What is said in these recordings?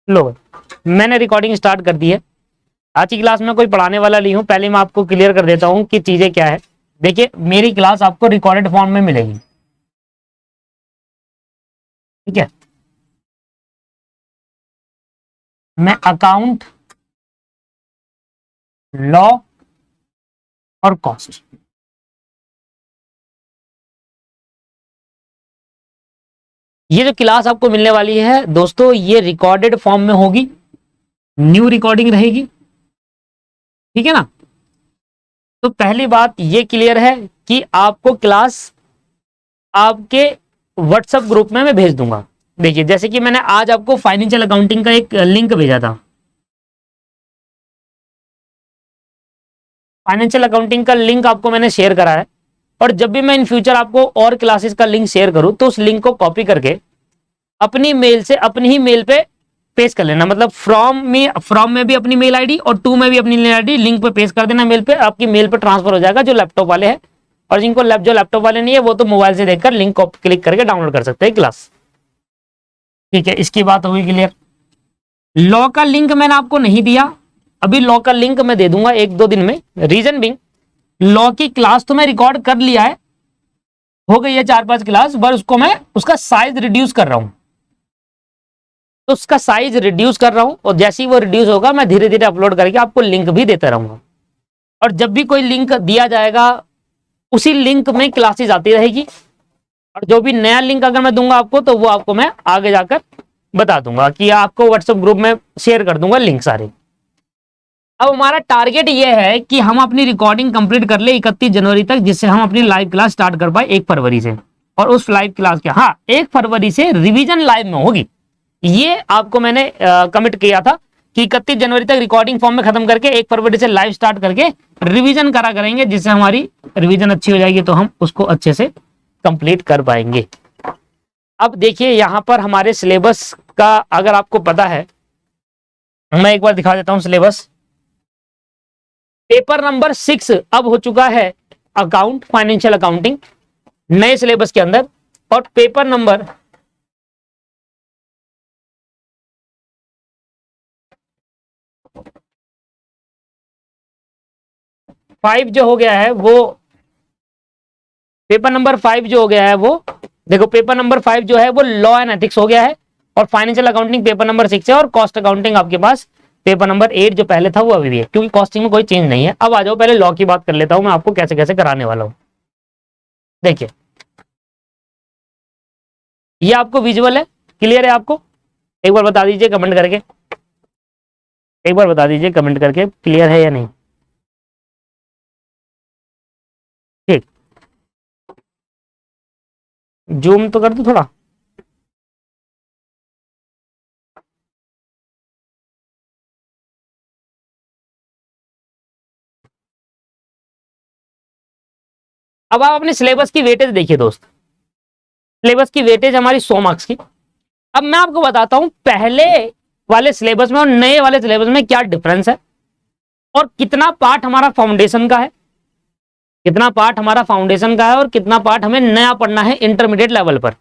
लो मैंने recording start कर दी है। आज की क्लास में कोई पढ़ाने वाला नहीं हूं, पहले मैं आपको क्लियर कर देता हूं कि चीजें क्या है। देखिए मेरी क्लास आपको रिकॉर्डेड फॉर्म में मिलेगी, ठीक है। मैं अकाउंट, लॉ और कॉस्ट, ये जो क्लास आपको मिलने वाली है दोस्तों, ये रिकॉर्डेड फॉर्म में होगी, न्यू रिकॉर्डिंग रहेगी, ठीक है ना। तो पहली बात ये क्लियर है कि आपको क्लास आपके व्हाट्सएप ग्रुप में मैं भेज दूंगा। देखिए जैसे कि मैंने आज आपको फाइनेंशियल अकाउंटिंग का एक लिंक भेजा था, फाइनेंशियल अकाउंटिंग का लिंक आपको मैंने शेयर करा है। और जब भी मैं इन फ्यूचर आपको और क्लासेस का लिंक शेयर करूं तो उस लिंक को कॉपी करके अपनी मेल से अपनी ही मेल पे पेस्ट कर लेना। मतलब फ्रॉम में भी अपनी मेल आईडी और टू में भी अपनी मेल आईडी लिंक पे पेस्ट कर देना। मेल पे आपकी मेल पे ट्रांसफर हो जाएगा जो लैपटॉप वाले हैं, और जिनको जो लैपटॉप वाले नहीं है वो तो मोबाइल से देखकर लिंक को क्लिक करके डाउनलोड कर सकते हैं क्लास, ठीक है। इसकी बात होगी क्लियर। लॉ का लिंक मैंने आपको नहीं दिया, अभी लॉ का लिंक मैं दे दूंगा 1-2 दिन में। रीजन बिंग, लॉ की क्लास तो मैं रिकॉर्ड कर लिया है, हो गई है 4-5 क्लास, बस उसको मैं उसका साइज रिड्यूस कर रहा हूं। तो उसका साइज रिड्यूस कर रहा हूं और जैसे ही वो रिड्यूस होगा मैं धीरे धीरे अपलोड करके आपको लिंक भी देता रहूंगा। और जब भी कोई लिंक दिया जाएगा उसी लिंक में क्लासेस आती रहेगी, और जो भी नया लिंक अगर मैं दूंगा आपको तो वो आपको मैं आगे जाकर बता दूंगा कि आपको व्हाट्सएप ग्रुप में शेयर कर दूंगा लिंक सारे। अब हमारा टारगेट ये है कि हम अपनी रिकॉर्डिंग कंप्लीट कर ले 31 जनवरी तक, जिससे हम अपनी लाइव क्लास स्टार्ट कर पाए 1 फरवरी से। और उस लाइव क्लास के 1 फरवरी से रिवीजन लाइव में होगी। ये आपको मैंने कमिट किया था कि 31 जनवरी तक रिकॉर्डिंग फॉर्म में खत्म करके 1 फरवरी से लाइव स्टार्ट करके रिवीजन करा करेंगे, जिससे हमारी रिवीजन अच्छी हो जाएगी तो हम उसको अच्छे से कंप्लीट कर पाएंगे। अब देखिए यहां पर हमारे सिलेबस का अगर आपको पता है, मैं एक बार दिखा देता हूं सिलेबस। पेपर नंबर 6 अब हो चुका है अकाउंट, फाइनेंशियल अकाउंटिंग नए सिलेबस के अंदर। और पेपर नंबर 5 जो हो गया है वो, पेपर नंबर 5 जो हो गया है वो, देखो पेपर नंबर 5 जो है वो लॉ एंड एथिक्स हो गया है, और फाइनेंशियल अकाउंटिंग पेपर नंबर 6 है, और कॉस्ट अकाउंटिंग आपके पास पेपर नंबर 8 जो पहले था वो अभी भी है, क्योंकि कॉस्टिंग में कोई चेंज नहीं है। अब आ जाओ पहले लॉ की बात कर लेता हूं मैं आपको कैसे कैसे कराने वाला हूं। देखिए ये आपको विजुअल है, क्लियर है आपको? एक बार बता दीजिए कमेंट करके, एक बार बता दीजिए कमेंट करके क्लियर है या नहीं। ठीक, जूम तो कर दो थोड़ा। अब आप अपने सिलेबस की वेटेज देखिए दोस्त, सिलेबस की वेटेज हमारी 100 मार्क्स की। अब मैं आपको बताता हूं पहले वाले सिलेबस में और नए वाले सिलेबस में क्या डिफरेंस है, और कितना पार्ट हमारा फाउंडेशन का है, कितना पार्ट हमारा फाउंडेशन का है, और कितना पार्ट हमें नया पढ़ना है इंटरमीडिएट लेवल पर।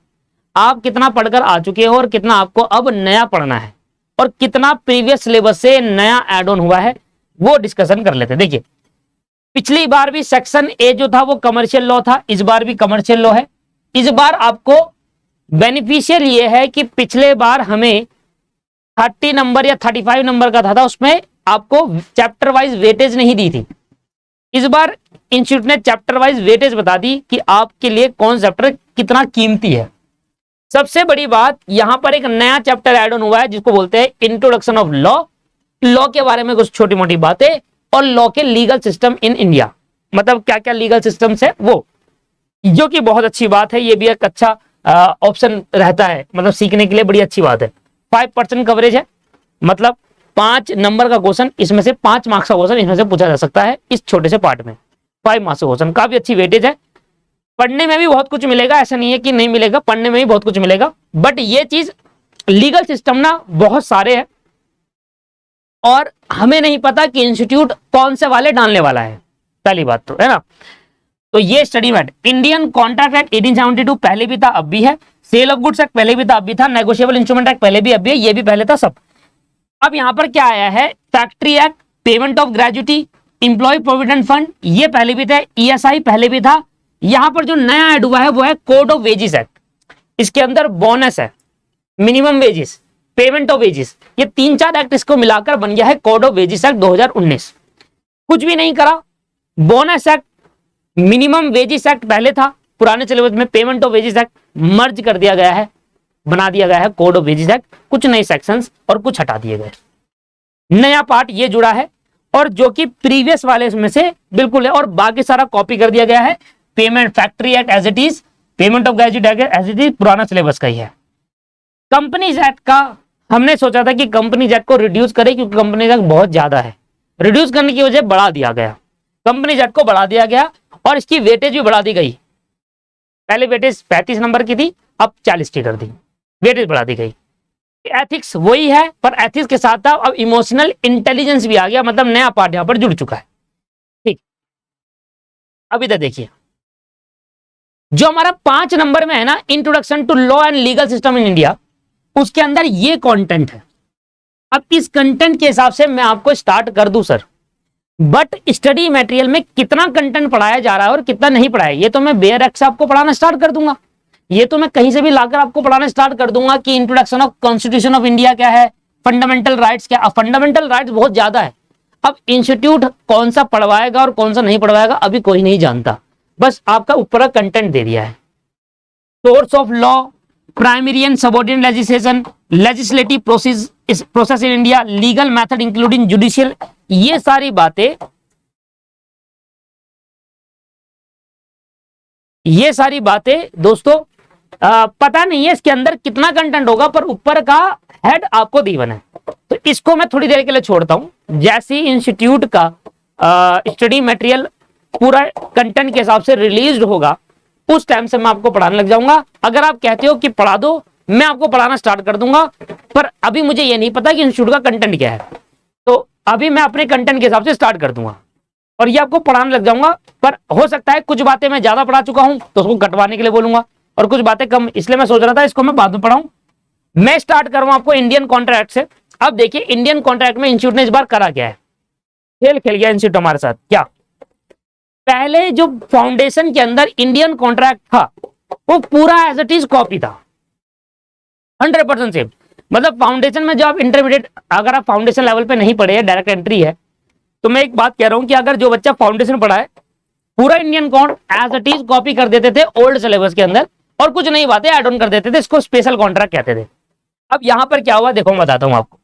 आप कितना पढ़कर आ चुके हो और कितना आपको अब नया पढ़ना है, और कितना प्रीवियस सिलेबस से नया एड ऑन हुआ है, वो डिस्कशन कर लेते हैं। देखिए पिछली बार भी सेक्शन ए जो था वो कमर्शियल लॉ था, इस बार भी कमर्शियल लॉ है। इस बार आपको बेनिफिशियल ये है कि पिछले बार हमें 30 नंबर या 35 नंबर का था उसमें आपको चैप्टर वाइज वेटेज नहीं दी थी। इस बार इंस्टीट्यूट ने चैप्टर वाइज वेटेज बता दी कि आपके लिए कौन चैप्टर कितना कीमती है। सबसे बड़ी बात यहां पर एक नया चैप्टर ऐड ऑन हुआ है जिसको बोलते हैं इंट्रोडक्शन ऑफ लॉ। लॉ के बारे में कुछ छोटी मोटी बातें, और लॉ के लीगल सिस्टम इन इंडिया, मतलब क्या क्या लीगल सिस्टम्स है वो, जो कि बहुत अच्छी बात है। ये भी एक अच्छा ऑप्शन रहता है, मतलब सीखने के लिए बड़ी अच्छी बात है। 5% कवरेज है, मतलब 5 नंबर का क्वेश्चन, इसमें से 5 मार्क्स का क्वेश्चन इसमें से पूछा जा सकता है इस छोटे से पार्ट में। 5 मार्क्स का क्वेश्चन, काफी अच्छी वेटेज है। पढ़ने में भी बहुत कुछ मिलेगा, ऐसा नहीं है कि नहीं मिलेगा, पढ़ने में भी बहुत कुछ मिलेगा। बट ये चीज लीगल सिस्टम ना बहुत सारे हैं, और हमें नहीं पता कि इंस्टीट्यूट कौन से वाले डालने वाला है, पहली बात तो है ना। तो ये study mat, Indian contract act 1872 पहले भी था अब भी है, सेल ऑफ गुड्स एक्ट पहले भी था अब भी था, नेगोशिएबल इंस्ट्रूमेंट एक्ट पहले भी अब भी है, ये भी पहले था सब। अब यहां पर क्या आया है, factory act, payment of gratuity, employee provident fund, ये पहले भी था, ईएसआई पहले भी था। यहां पर जो नया ऐड हुआ है वो है कोड ऑफ वेजेस एक्ट। इसके अंदर बोनस है, minimum wages, payment of wages, ये 3-4 एक्ट इसको मिलाकर बन गया है कोड ऑफ वेजेस एक्ट 2019। कुछ भी नहीं करा, bonus act, minimum wages act पहले था पुराने सिलेबस में, पेमेंट ऑफ वेजेस एक्ट मर्ज कर दिया गया है, बना दिया गया है कोड ऑफ वेजेस एक्ट, कुछ नए सेक्शंस और कुछ हटा दिए गए। नया पार्ट ये जुड़ा है और जो कि प्रीवियस वाले में से बिल्कुल है, और बाकी सारा कॉपी कर दिया गया है। Payment factory act as it is, payment of graduate act as it is, पुराना सिलेबस का ही है। कंपनीज एक्ट का हमने सोचा था कि कंपनीज एक्ट को रिड्यूस करें, क्योंकि कंपनीज एक्ट बहुत ज्यादा है, रिड्यूस करने की वजह बढ़ा दिया गया, कंपनीज एक्ट को बढ़ा दिया गया और इसकी वेटेज भी बढ़ा दी गई। पहले वेटेज 35 नंबर की थी, अब 40 की कर दी, वेटेज बढ़ा दी गई। एथिक्स वही है, पर एथिक्स के साथ अब इमोशनल इंटेलिजेंस भी आ गया, मतलब नया पार्ट यहां पर जुड़ चुका है। ठीक, अब इधर देखिए, जो हमारा 5 नंबर में है ना, introduction to law and legal system in India, उसके अंदर ये कंटेंट है। अब इस कंटेंट के हिसाब से मैं आपको स्टार्ट कर दूं सर, बट स्टडी मटेरियल में कितना कंटेंट पढ़ाया जा रहा है और कितना नहीं पढ़ाया, ये तो मैं बेयर एक्ट से आपको पढ़ाना स्टार्ट कर दूंगा, ये तो मैं कहीं से भी लाकर आपको पढ़ाना स्टार्ट कर दूंगा कि introduction of constitution of India क्या है, फंडामेंटल राइट्स क्या। फंडामेंटल राइट्स बहुत ज्यादा है, अब इंस्टीट्यूट कौन सा पढ़वाएगा और कौन सा नहीं पढ़वाएगा अभी कोई नहीं जानता, बस आपका ऊपर का कंटेंट दे दिया है। Source of law, primary and subordinate legislation, legislative process in India, legal method including judicial, ये सारी बातें दोस्तों पता नहीं है इसके अंदर कितना कंटेंट होगा, पर ऊपर का हेड आपको दीवन है, तो इसको मैं थोड़ी देर के लिए छोड़ता हूं। जैसे इंस्टीट्यूट का स्टडी मटेरियल पूरा कंटेंट के हिसाब से रिलीज होगा, उस टाइम से मैं आपको पढ़ाने लग जाऊंगा। अगर आप कहते हो कि पढ़ा दो, मैं आपको पढ़ाना स्टार्ट कर दूंगा, पर अभी मुझे ये नहीं पता कि इंस्टीट्यूट का कंटेंट क्या है, तो अभी मैं अपने कंटेंट के हिसाब से स्टार्ट कर दूंगा और ये आपको पढ़ाने लग जाऊंगा। पर हो सकता है कुछ बातें मैं ज्यादा पढ़ा चुका हूं तो उसको कटवाने के लिए बोलूंगा, और कुछ बातें कम, इसलिए मैं सोच रहा था इसको मैं बाद में पढ़ाऊं। मैं स्टार्ट करूं आपको इंडियन कॉन्ट्रैक्ट से। अब देखिए इंडियन कॉन्ट्रैक्ट में इंस्टीट्यूट ने इस बार करा क्या है, खेल खेल गया इंस्टीट्यूट हमारे साथ। क्या, पहले जो फाउंडेशन के अंदर इंडियन कॉन्ट्रैक्ट था वो पूरा एज इट इज कॉपी था, 100% सेम। मतलब फाउंडेशन में जो आप इंटरमीडिएट, अगर आप फाउंडेशन लेवल पे नहीं पढ़े हैं, डायरेक्ट एंट्री है, तो मैं एक बात कह रहा हूं कि अगर जो बच्चा फाउंडेशन पढ़ा है, पूरा Indian contract as it is copy कर देते थे ओल्ड सिलेबस के अंदर, और कुछ नई बातें ऐड ऑन कर देते थे, इसको स्पेशल कॉन्ट्रैक्ट कहते थे। अब यहां पर क्या हुआ देखो, मैं बताता हूं आपको।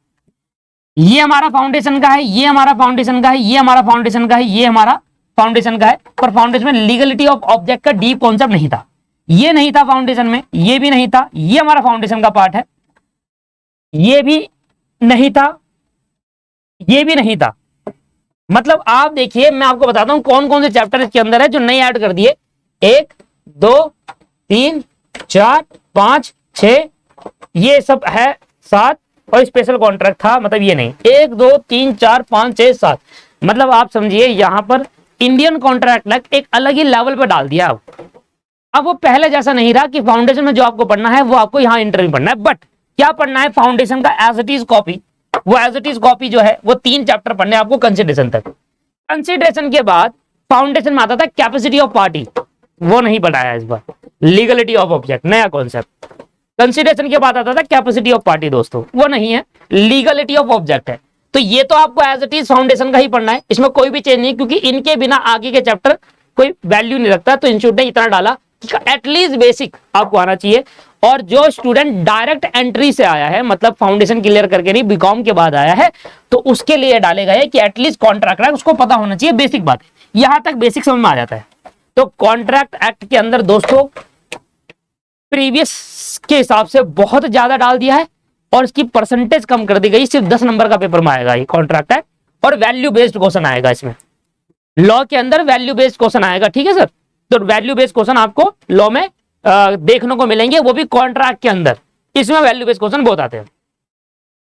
ये हमारा फाउंडेशन का है, ये हमारा फाउंडेशन का है, ये हमारा फाउंडेशन का है, ये हमारा फाउंडेशन का है, पर फाउंडेशन में लीगलिटी ऑफ ऑब्जेक्ट का डीप कॉन्सेप्ट नहीं था, ये नहीं था फाउंडेशन में, ये भी नहीं था, ये हमारा फाउंडेशन का पार्ट है, ये भी नहीं था, ये भी नहीं था। मतलब आप देखिए, मैं आपको बताता हूं कौन कौन से चैप्टर इसके अंदर है जो नए ऐड कर दिए। 1 2 3 4 5 6, ये सब है 7, और स्पेशल कॉन्ट्रैक्ट था, मतलब ये नहीं। 1 2 3 4 5 6 7, मतलब आप समझिए यहां पर इंडियन कॉन्ट्रैक्ट एक अलग ही लेवल पर डाल दिया। अब वो पहले जैसा नहीं रहा कि फाउंडेशन में जो आपको पढ़ना है वो आपको यहाँ इंटर में पढ़ना है, बट क्या पढ़ना है, फाउंडेशन का एज इट इज कॉपी, वो एज इट इज कॉपी जो है वो 3 चैप्टर पढ़ने आपको कंसिडरेशन तक। कंसिडरेशन के बाद फाउंडेशन में आता था कैपेसिटी ऑफ पार्टी, वो नहीं पढ़ाया इस बार। लीगलिटी ऑफ ऑब्जेक्ट नया कॉन्सेप्ट। कंसिडरेशन के बाद आता था कैपेसिटी ऑफ पार्टी, दोस्तों वो नहीं है, लीगलिटी ऑफ ऑब्जेक्ट है। तो ये तो आपको एज इट इज फाउंडेशन का ही पढ़ना है, इसमें कोई भी चेंज नहीं, क्योंकि इनके बिना आगे के चैप्टर कोई वैल्यू नहीं रखता। तो इंस्टीट्यूट ने इतना डाला कि एटलीस्ट बेसिक आपको आना चाहिए। और जो स्टूडेंट डायरेक्ट एंट्री से आया है, मतलब फाउंडेशन क्लियर करके नहीं, बीकॉम के बाद आया है, तो उसके लिए डाले गए कि एटलीस्ट कॉन्ट्रैक्ट एक्ट उसको पता होना चाहिए, बेसिक बात। यहां तक बेसिक समझ में आ जाता है। तो कॉन्ट्रैक्ट एक्ट के अंदर दोस्तों प्रीवियस के हिसाब से बहुत ज्यादा डाल दिया है, और इसकी परसेंटेज कम कर दी गई। सिर्फ 10 नंबर का पेपर में आएगा ये कॉन्ट्रैक्ट एक्ट, और वैल्यू बेस्ड क्वेश्चन आएगा इसमें। लॉ के अंदर वैल्यू बेस्ड क्वेश्चन आएगा, ठीक है सर। तो वैल्यू बेस्ड क्वेश्चन आपको लॉ में देखने को मिलेंगे, वो भी कॉन्ट्रैक्ट के अंदर। इसमें वैल्यू बेस्ड क्वेश्चन बहुत आते हैं।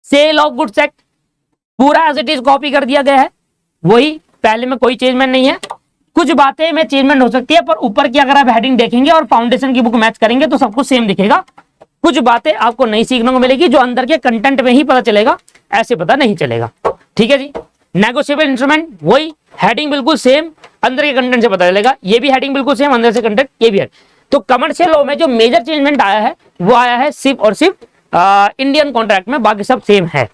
सेल ऑफ गुड्स एक्ट पूरा एज इट इज कॉपी कर दिया गया है, वही पहले में कोई चेंजमेंट नहीं है। कुछ बातें में चेंजमेंट हो सकती है, पर ऊपर की अगर आप हेडिंग देखेंगे और फाउंडेशन की बुक मैच करेंगे तो सब कुछ सेम दिखेगा। कुछ बातें आपको नहीं सीखने को मिलेगी, जो अंदर के कंटेंट में ही पता चलेगा। ऐसे पता नहीं चलेगा। ठीक है जी। नेगोशिएबल इंस्ट्रूमेंट वही, हेडिंग बिल्कुल सेम, अंदर के कंटेंट से पता चलेगा। ये भी हेडिंग बिल्कुल सेम, अंदर से कंटेंट ये भी है। तो कमर्शियल लॉ में जो मेजर चेंजमेंट आया है वो आया है सिर्फ और सिर्फ इंडियन कॉन्ट्रैक्ट में, बाकी सब सेम है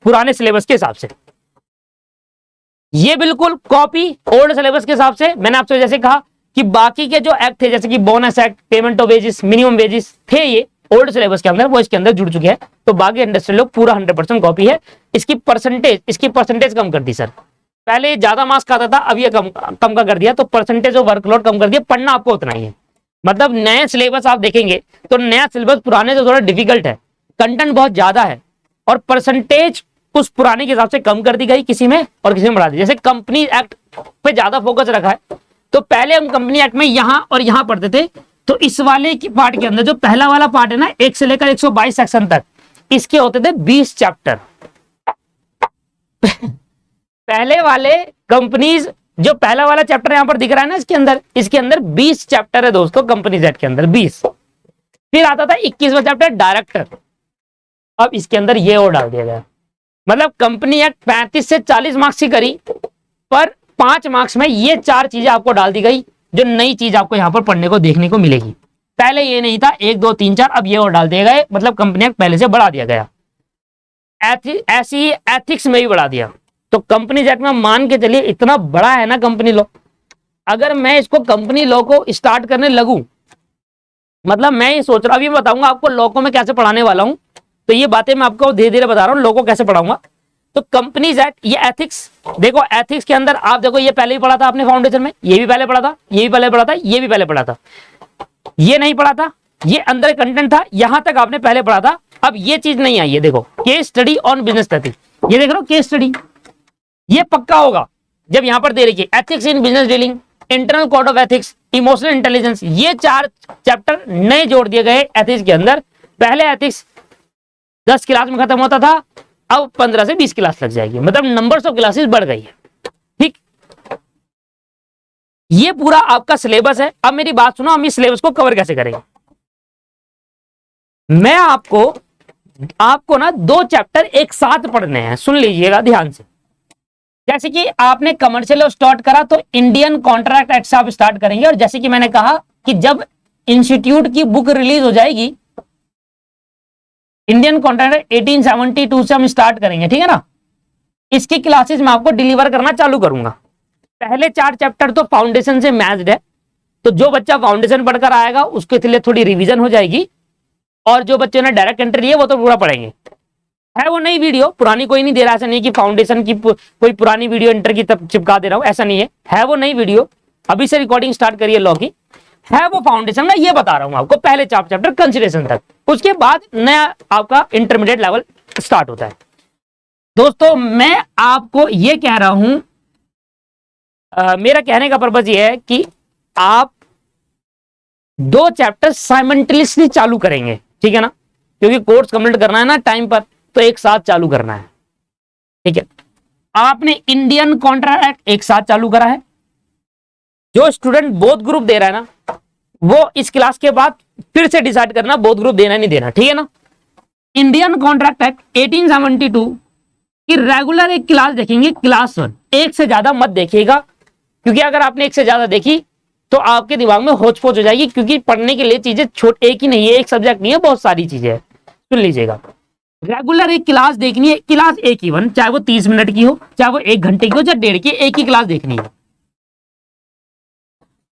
पुराने सिलेबस के हिसाब से। ये बिल्कुल कॉपी ओल्ड सिलेबस के हिसाब से। मैंने आपसे जैसे कहा कि बाकी के जो एक्ट थे जैसे कि bonus act, payment of wages, minimum wages थे, ये ओल्ड सिलेबस के अंदर, वो इसके अंदर जुड़ चुके हैं। तो बाकी इंडस्ट्रियल लॉ पूरा 100% कॉपी है। इसकी परसेंटेज कम कर दी सर। पहले ज्यादा मार्क्स खाता था, अब ये कम का कर दिया, तो परसेंटेज ऑफ वर्कलोड कम कर दिया। पढ़ना आपको उतना ही है। मतलब नए सिलेबस आप देखेंगे तो नया सिलेबस पुराने से थोड़ा डिफिकल्ट है, कंटेंट बहुत ज्यादा है, और परसेंटेज उस पुराने के हिसाब से कम कर दी गई किसी में और किसी में बढ़ा दी। जैसे कंपनी एक्ट पे ज्यादा फोकस रखा है, तो पहले हम कंपनी एक्ट में यहां और यहां पढ़ते थे। तो इस वाले की पार्ट के अंदर जो पहला वाला पार्ट है ना, 1 से लेकर 122 सेक्शन तक, इसके होते थे 20 चैप्टर। पहले वाले कंपनीज जो पहला वाला चैप्टर यहां पर दिख रहा है ना, इसके अंदर 20 चैप्टर है दोस्तों, कंपनीज एक्ट के अंदर 20। फिर आता था 21वां चैप्टर डायरेक्टर। अब इसके अंदर ये और डाल दिया गया। मतलब कंपनी एक्ट 35 से 40 मार्क्स की करी, पर 5 मार्क्स में ये 4 चीजें आपको डाल दी गई, जो नई चीज आपको यहां पर पढ़ने को देखने को मिलेगी। पहले ये नहीं था, 1 2 3 4, अब ये और डाल दिए गए। मतलब कंपनी एक्ट पहले से बढ़ा दिया गया। ऐसी ही एथिक्स में भी बढ़ा दिया। तो कंपनी एक्ट में मान के चलिए इतना बड़ा है ना कंपनी लॉ, अगर मैं इसको कंपनी लॉ को स्टार्ट करने लगूं, मतलब मैं ये सोच रहा हूं, अभी मैं बताऊंगा आपको लॉ को मैं कैसे पढ़ाने वाला हूं, तो ये बातें मैं आपको धीरे धीरे बता रहा हूं लॉ को कैसे पढ़ाऊंगा। तो कंपनीज एक्ट, ये एथिक्स, देखो एथिक्स के अंदर आप देखो, ये पहले ही पढ़ा था आपने फाउंडेशन में, ये भी पहले पढ़ा था, ये भी पहले पढ़ा था, ये भी पहले पढ़ा था, ये नहीं पढ़ा था, ये अंदर कंटेंट था, यहां तक आपने पहले पढ़ा था। अब ये चीज नहीं आई है, देखो case study on business ethics, ये देख रहे हो केस स्टडी, ये पक्का होगा जब यहां पर दे रखिए ethics in business dealing, internal code of ethics, emotional intelligence, ये 4 चैप्टर नए जोड़ दिए गए एथिक्स के अंदर। पहले एथिक्स 10 क्लास में खत्म होता था, अब 15 से 20 क्लास लग जाएगी, मतलब नंबर्स ऑफ क्लासेस बढ़ गई है। ठीक, ये पूरा आपका सिलेबस है। अब मेरी बात सुनो, हम इस सिलेबस को कवर कैसे करेंगे। मैं आपको ना 2 चैप्टर एक साथ पढ़ने हैं, सुन लीजिएगा ध्यान से। जैसे कि आपने कमर्शियल स्टार्ट करा तो इंडियन कॉन्ट्रैक्ट एक्ट से आप स्टार्ट करेंगे, और जैसे कि मैंने कहा कि जब इंस्टीट्यूट की बुक रिलीज हो जाएगी, इंडियन कॉन्ट्रैक्ट 1872 से हम स्टार्ट करेंगे, ठीक है ना। इसकी क्लासेस मैं आपको डिलीवर करना चालू करूंगा। पहले 4 चैप्टर तो फाउंडेशन से मैच्ड है, तो जो बच्चा फाउंडेशन पढ़कर आएगा उसके लिए थोड़ी रिवीजन हो जाएगी, और जो बच्चों ने डायरेक्ट एंट्री है वो तो पूरा पढ़ेंगे। है वो नई वीडियो, पुरानी कोई नहीं दे रहा, ऐसा नहीं कि फाउंडेशन की कोई पुरानी वीडियो इंटर की तब चिपका दे रहा हूं, ऐसा नहीं है। है वो नई वीडियो, अभी से रिकॉर्डिंग स्टार्ट करिए लॉ की, है वो फाउंडेशन, मैं ये बता रहा हूं आपको, पहले 4 चैप्टर कंसिडरेशन तक, उसके बाद नया आपका इंटरमीडिएट लेवल स्टार्ट होता है। दोस्तों मैं आपको ये कह रहा हूं, मेरा कहने का पर्पज ये है कि आप 2 चैप्टर साइमल्टेनियसली चालू करेंगे, ठीक है ना, क्योंकि कोर्स कंप्लीट करना है ना टाइम पर, तो एक साथ चालू करना है। ठीक है, आपने इंडियन कॉन्ट्रैक्ट एक्ट एक साथ चालू करा है। जो स्टूडेंट बोथ ग्रुप दे रहा है ना, वो इस क्लास के बाद फिर से डिसाइड करना बोथ ग्रुप देना नहीं देना, ठीक है ना। इंडियन कॉन्ट्रैक्ट एक्ट 1872 की रेगुलर एक क्लास देखेंगे, क्लास 1, एक से ज्यादा मत देखिएगा, क्योंकि अगर आपने एक से ज्यादा देखी तो आपके दिमाग में होच पोच हो जाएगी, क्योंकि पढ़ने के लिए चीजें एक ही नहीं है, एक सब्जेक्ट नहीं है, बहुत सारी चीजें है। सुन लीजिएगा, रेगुलर एक क्लास देखनी है, क्लास एक ही वन, चाहे वो 30 मिनट की हो, चाहे वो 1 घंटे की हो, चाहे 1.5 की, एक ही क्लास देखनी है।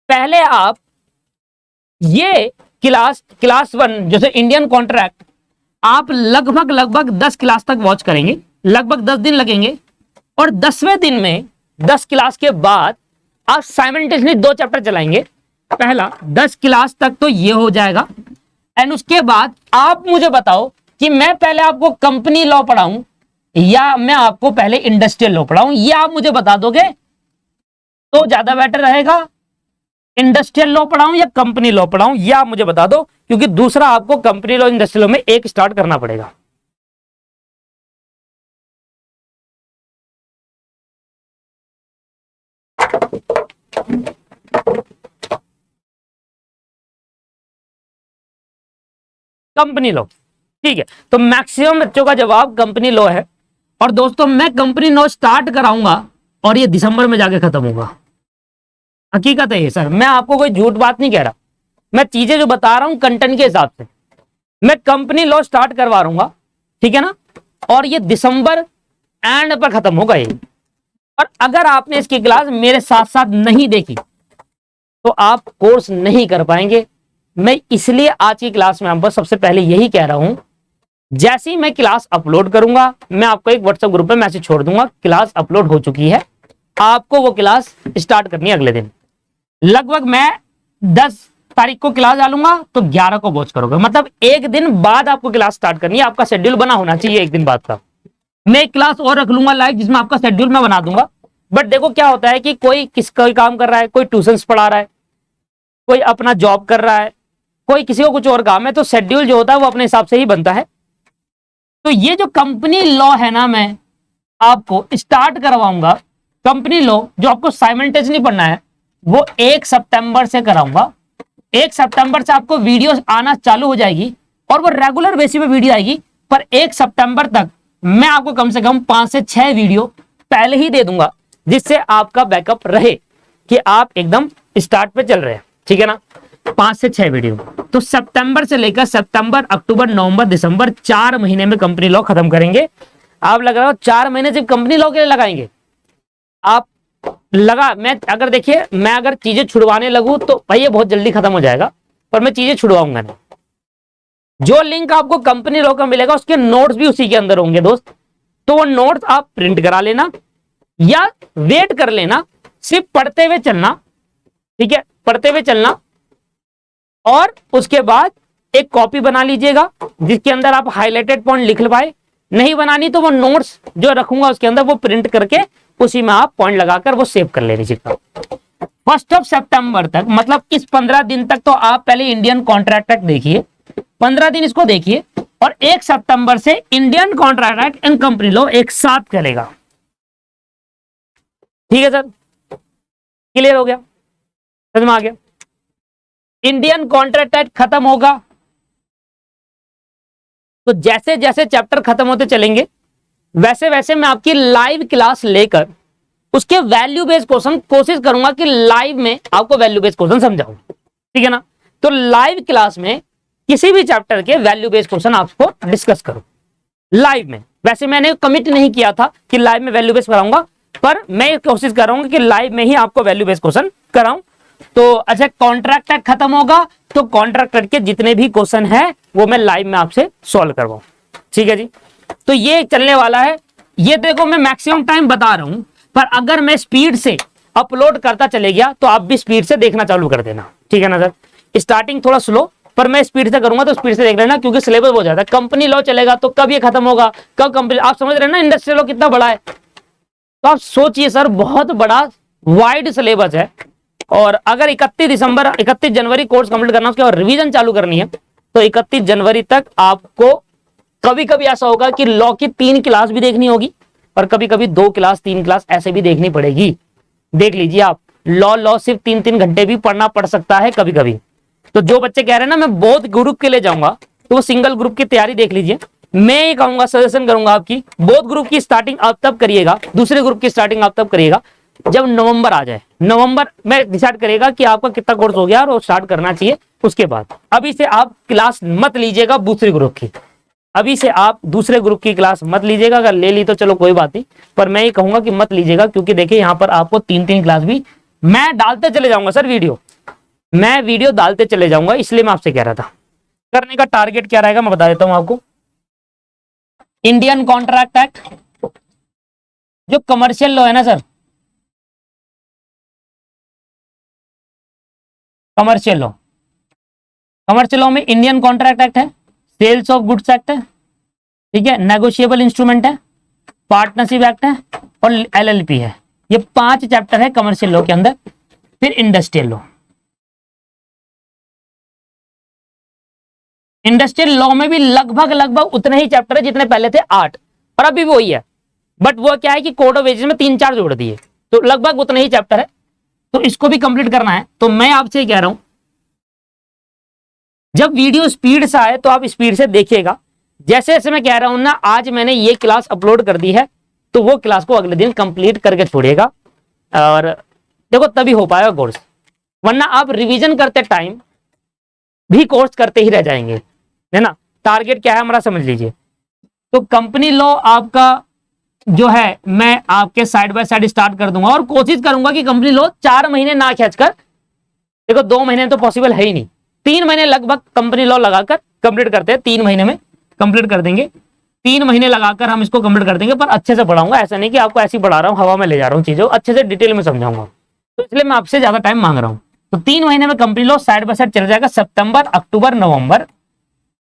पहले आप ये क्लास 1 जैसे इंडियन कॉन्ट्रैक्ट आप लगभग 10 क्लास तक वॉच करेंगे, लगभग 10 दिन लगेंगे, और 10वें दिन में 10 क्लास के बाद आप साइमल्टेनियसली 2 चैप्टर चलाएंगे। पहला 10 क्लास तक तो ये हो जाएगा, एंड उसके बाद आप मुझे बताओ कि मैं पहले आपको कंपनी लॉ पढ़ाऊं या मैं आपको पहले इंडस्ट्रियल लॉ पढ़ाऊं, ये आप मुझे बता दोगे तो ज्यादा बेटर रहेगा। इंडस्ट्रियल लॉ पढ़ाऊं या कंपनी लॉ पढ़ाऊं, ये आप मुझे बता दो, क्योंकि दूसरा आपको कंपनी लॉ इंडस्ट्रियल लॉ में एक स्टार्ट करना पड़ेगा। कंपनी लॉ, ठीक है। तो मैक्सिमम बच्चों का जवाब कंपनी लॉ है। और दोस्तों मैं कंपनी लॉ स्टार्ट कराऊंगा और ये दिसंबर में जाके खत्म होगा। हकीकत है ये सर, मैं आपको कोई झूठ बात नहीं कह रहा, मैं चीजें जो बता रहा हूं कंटेंट के हिसाब से। मैं कंपनी लॉ स्टार्ट करवा रहूंगा, ठीक है ना, और ये दिसंबर एंड पर खत्म होगा ये। और अगर आपने इसकी क्लास मेरे साथ साथ नहीं देखी तो आप कोर्स नहीं कर पाएंगे। मैं इसलिए आज की क्लास में आपको सबसे पहले यही कह रहा हूं, जैसे ही मैं क्लास अपलोड करूंगा मैं आपको एक व्हाट्सएप ग्रुप पे मैसेज छोड़ दूंगा, क्लास अपलोड हो चुकी है, आपको वो क्लास स्टार्ट करनी है अगले दिन। लगभग मैं 10 तारीख को क्लास डालूंगा तो 11 को वॉच करोगे, मतलब एक दिन बाद आपको क्लास स्टार्ट करनी है। आपका शेड्यूल बना होना चाहिए एक दिन बाद का। मैं एक क्लास और रख लूंगा लाइव जिसमें आपका शेड्यूल मैं बना दूंगा। बट देखो क्या होता है कि कोई काम कर रहा है, कोई ट्यूशंस पढ़ा रहा है, कोई अपना जॉब कर रहा है, कोई किसी को कुछ और काम है, तो शेड्यूल जो होता है वो अपने हिसाब से ही बनता है। तो ये जो कंपनी लॉ है ना, मैं आपको स्टार्ट करवाऊंगा कंपनी लॉ, जो आपको साइमल्टेनियसली पढ़ना है वो 1 सितंबर से कराऊंगा। 1 सितंबर से आपको वीडियो आना चालू हो जाएगी और वो रेगुलर बेसिस पे वीडियो आएगी। पर 1 सितंबर तक मैं आपको कम से कम 5 से 6 वीडियो पहले ही दे दूंगा, जिससे आपका बैकअप रहे कि आप एकदम स्टार्ट पे चल रहे हैं, ठीक है ना। 5 से 6 वीडियो। तो सितंबर से लेकर सितंबर, अक्टूबर, नवंबर, दिसंबर 4 महीने में कंपनी लॉ खत्म करेंगे। आप लग रहा हो 4 महीने सिर्फ कंपनी लॉ के लिए लगाएंगे आप। मैं अगर चीजें छुड़वाने लगूं तो भाई ये बहुत जल्दी खत्म हो जाएगा, पर मैं चीजें छुड़वाऊंगा नहीं। जो लिंक आपको कंपनी लॉ का मिलेगा उसके नोट्स भी उसी के अंदर होंगे दोस्त। तो वो नोट्स आप प्रिंट करा लेना या वेट कर लेना, सिर्फ पढ़ते हुए चलना, ठीक है, पढ़ते हुए चलना। और उसके बाद एक कॉपी बना लीजिएगा जिसके अंदर आप हाईलाइटेड पॉइंट लिख पाए। नहीं बनानी तो वो नोट्स जो रखूंगा उसके अंदर वो प्रिंट करके उसी में आप पॉइंट लगाकर वो सेव कर ले लीजिएगा। 1 सितंबर तक, मतलब इस 15 दिन तक तो आप पहले इंडियन कॉन्ट्रैक्ट एक्ट देखिए, 15 दिन इसको देखिए, और 1 सितंबर से Indian contract act and company law एक साथ चलेगा। ठीक है सर, क्लियर हो गया, समझ में आ गया। इंडियन कॉन्ट्रैक्ट एक्ट खत्म होगा तो जैसे जैसे चैप्टर खत्म होते चलेंगे वैसे वैसे मैं आपकी लाइव क्लास लेकर उसके वैल्यू बेस्ड क्वेश्चन कोशिश करूंगा कि लाइव में आपको वैल्यू बेस्ड क्वेश्चन समझाऊं, ठीक है ना। तो लाइव क्लास में किसी भी चैप्टर के वैल्यू बेस्ड क्वेश्चन आपको डिस्कस करूं लाइव में। वैसे मैंने कमिट नहीं किया था कि लाइव में वैल्यू बेस्ड कराऊंगा, पर मैं कोशिश कर रहा हूं कि लाइव में ही आपको वैल्यू बेस्ड क्वेश्चन कराऊं। तो अच्छा, कॉन्ट्रैक्ट एक्ट खत्म होगा तो कॉन्ट्रैक्ट एक्ट के जितने भी क्वेश्चन है वो मैं लाइव में आपसे सॉल्व करवाऊं, ठीक है जी। तो ये चलने वाला है। ये देखो मैं मैक्सिमम टाइम बता रहा हूं, पर अगर मैं स्पीड से अपलोड करता चले गया तो आप भी स्पीड से देखना चालू कर देना, ठीक है ना सर। स्टार्टिंग थोड़ा स्लो, पर मैं स्पीड से करूंगा तो स्पीड से देख लेना, क्योंकि सिलेबस हो जाता है। कंपनी लॉ चलेगा तो कब ये खत्म होगा, कब कंपनी, आप समझ रहे हैं ना इंडस्ट्रियल लॉ कितना बड़ा है। तो आप सोचिए सर, बहुत बड़ा वाइड सिलेबस है। और अगर 31 जनवरी कोर्स कंप्लीट करना, उसके बाद रिवीजन चालू करनी है, तो 31 जनवरी तक आपको कभी कभी ऐसा होगा कि लॉ की 3 क्लास भी देखनी होगी और कभी कभी 2 क्लास 3 क्लास ऐसे भी देखनी पड़ेगी। देख लीजिए आप, लॉ सिर्फ 3-3 घंटे भी पढ़ना पड़ सकता है कभी कभी। तो जो बच्चे कह रहे हैं ना मैं बोथ ग्रुप के लिए जाऊंगा, तो वो सिंगल ग्रुप की तैयारी देख लीजिए। मैं ये कहूंगा, सजेशन करूंगा आपकी, बोथ ग्रुप की स्टार्टिंग आप तब करिएगा, दूसरे ग्रुप की स्टार्टिंग आप तब करिएगा जब नवंबर आ जाए। नवंबर में डिसाइड करेगा कि आपका कितना कोर्स हो गया और वो स्टार्ट करना चाहिए उसके बाद। अभी से आप क्लास मत लीजिएगा दूसरे ग्रुप की, अभी से आप दूसरे ग्रुप की क्लास मत लीजिएगा। अगर ले ली तो चलो कोई बात नहीं, पर मैं ये कहूंगा कि मत लीजिएगा, क्योंकि देखिए यहाँ पर आपको 3-3 क्लास भी मैं डालते चले जाऊंगा सर। मैं वीडियो डालते चले जाऊंगा, इसलिए मैं आपसे कह रहा था। करने का टारगेट क्या रहेगा मैं बता देता हूं आपको। इंडियन कॉन्ट्रैक्ट एक्ट, जो कमर्शियल लॉ है ना सर, कमर्शियल लॉ में इंडियन कॉन्ट्रैक्ट एक्ट है, सेल्स ऑफ गुड्स एक्ट है, ठीक है, नेगोशिएबल इंस्ट्रूमेंट है, पार्टनरशिप एक्ट है और LLP है। ये 5 चैप्टर है कमर्शियल लॉ के अंदर। फिर इंडस्ट्रियल लॉ, इंडस्ट्रियल लॉ में भी लगभग उतने ही चैप्टर है जितने पहले थे, 8, और अभी भी वही है। बट वो क्या है कि कोड ऑफ वेजेस में 3-4 जोड़ दिए, तो लगभग उतने ही चैप्टर है। तो इसको भी कंप्लीट करना है। तो मैं आपसे कह रहा हूं, जब वीडियो स्पीड से आए तो आप स्पीड से देखिएगा। जैसे जैसे मैं कह रहा हूं ना, आज मैंने ये क्लास अपलोड कर दी है, तो वो क्लास को अगले दिन कंप्लीट करके छोड़िएगा, और देखो तभी हो पाएगा कोर्स, वरना आप रिवीजन करते टाइम भी कोर्स करते ही रह जाएंगे, है ना। टारगेट क्या है हमारा समझ लीजिए। तो कंपनी लॉ आपका जो है मैं आपके साइड बाय साइड स्टार्ट कर दूंगा, और कोशिश करूंगा कि कंपनी लॉ 4 महीने ना खींचकर, देखो 2 महीने तो पॉसिबल है ही नहीं, 3 महीने लगभग कंपनी लॉ लगाकर कंप्लीट करते हैं, 3 महीने में कंप्लीट कर देंगे, 3 महीने लगाकर हम इसको कंप्लीट कर देंगे। पर अच्छे से पढ़ाऊंगा, ऐसा नहीं कि आपको ऐसी पढ़ा रहा हूँ, हवा में ले जा रहा हूँ चीजों, अच्छे से डिटेल में समझाऊंगा, तो इसलिए मैं आपसे ज्यादा टाइम मांग रहा हूँ। तो 3 महीने में company law side by side चल जाएगा, सितंबर, अक्टूबर, नवंबर,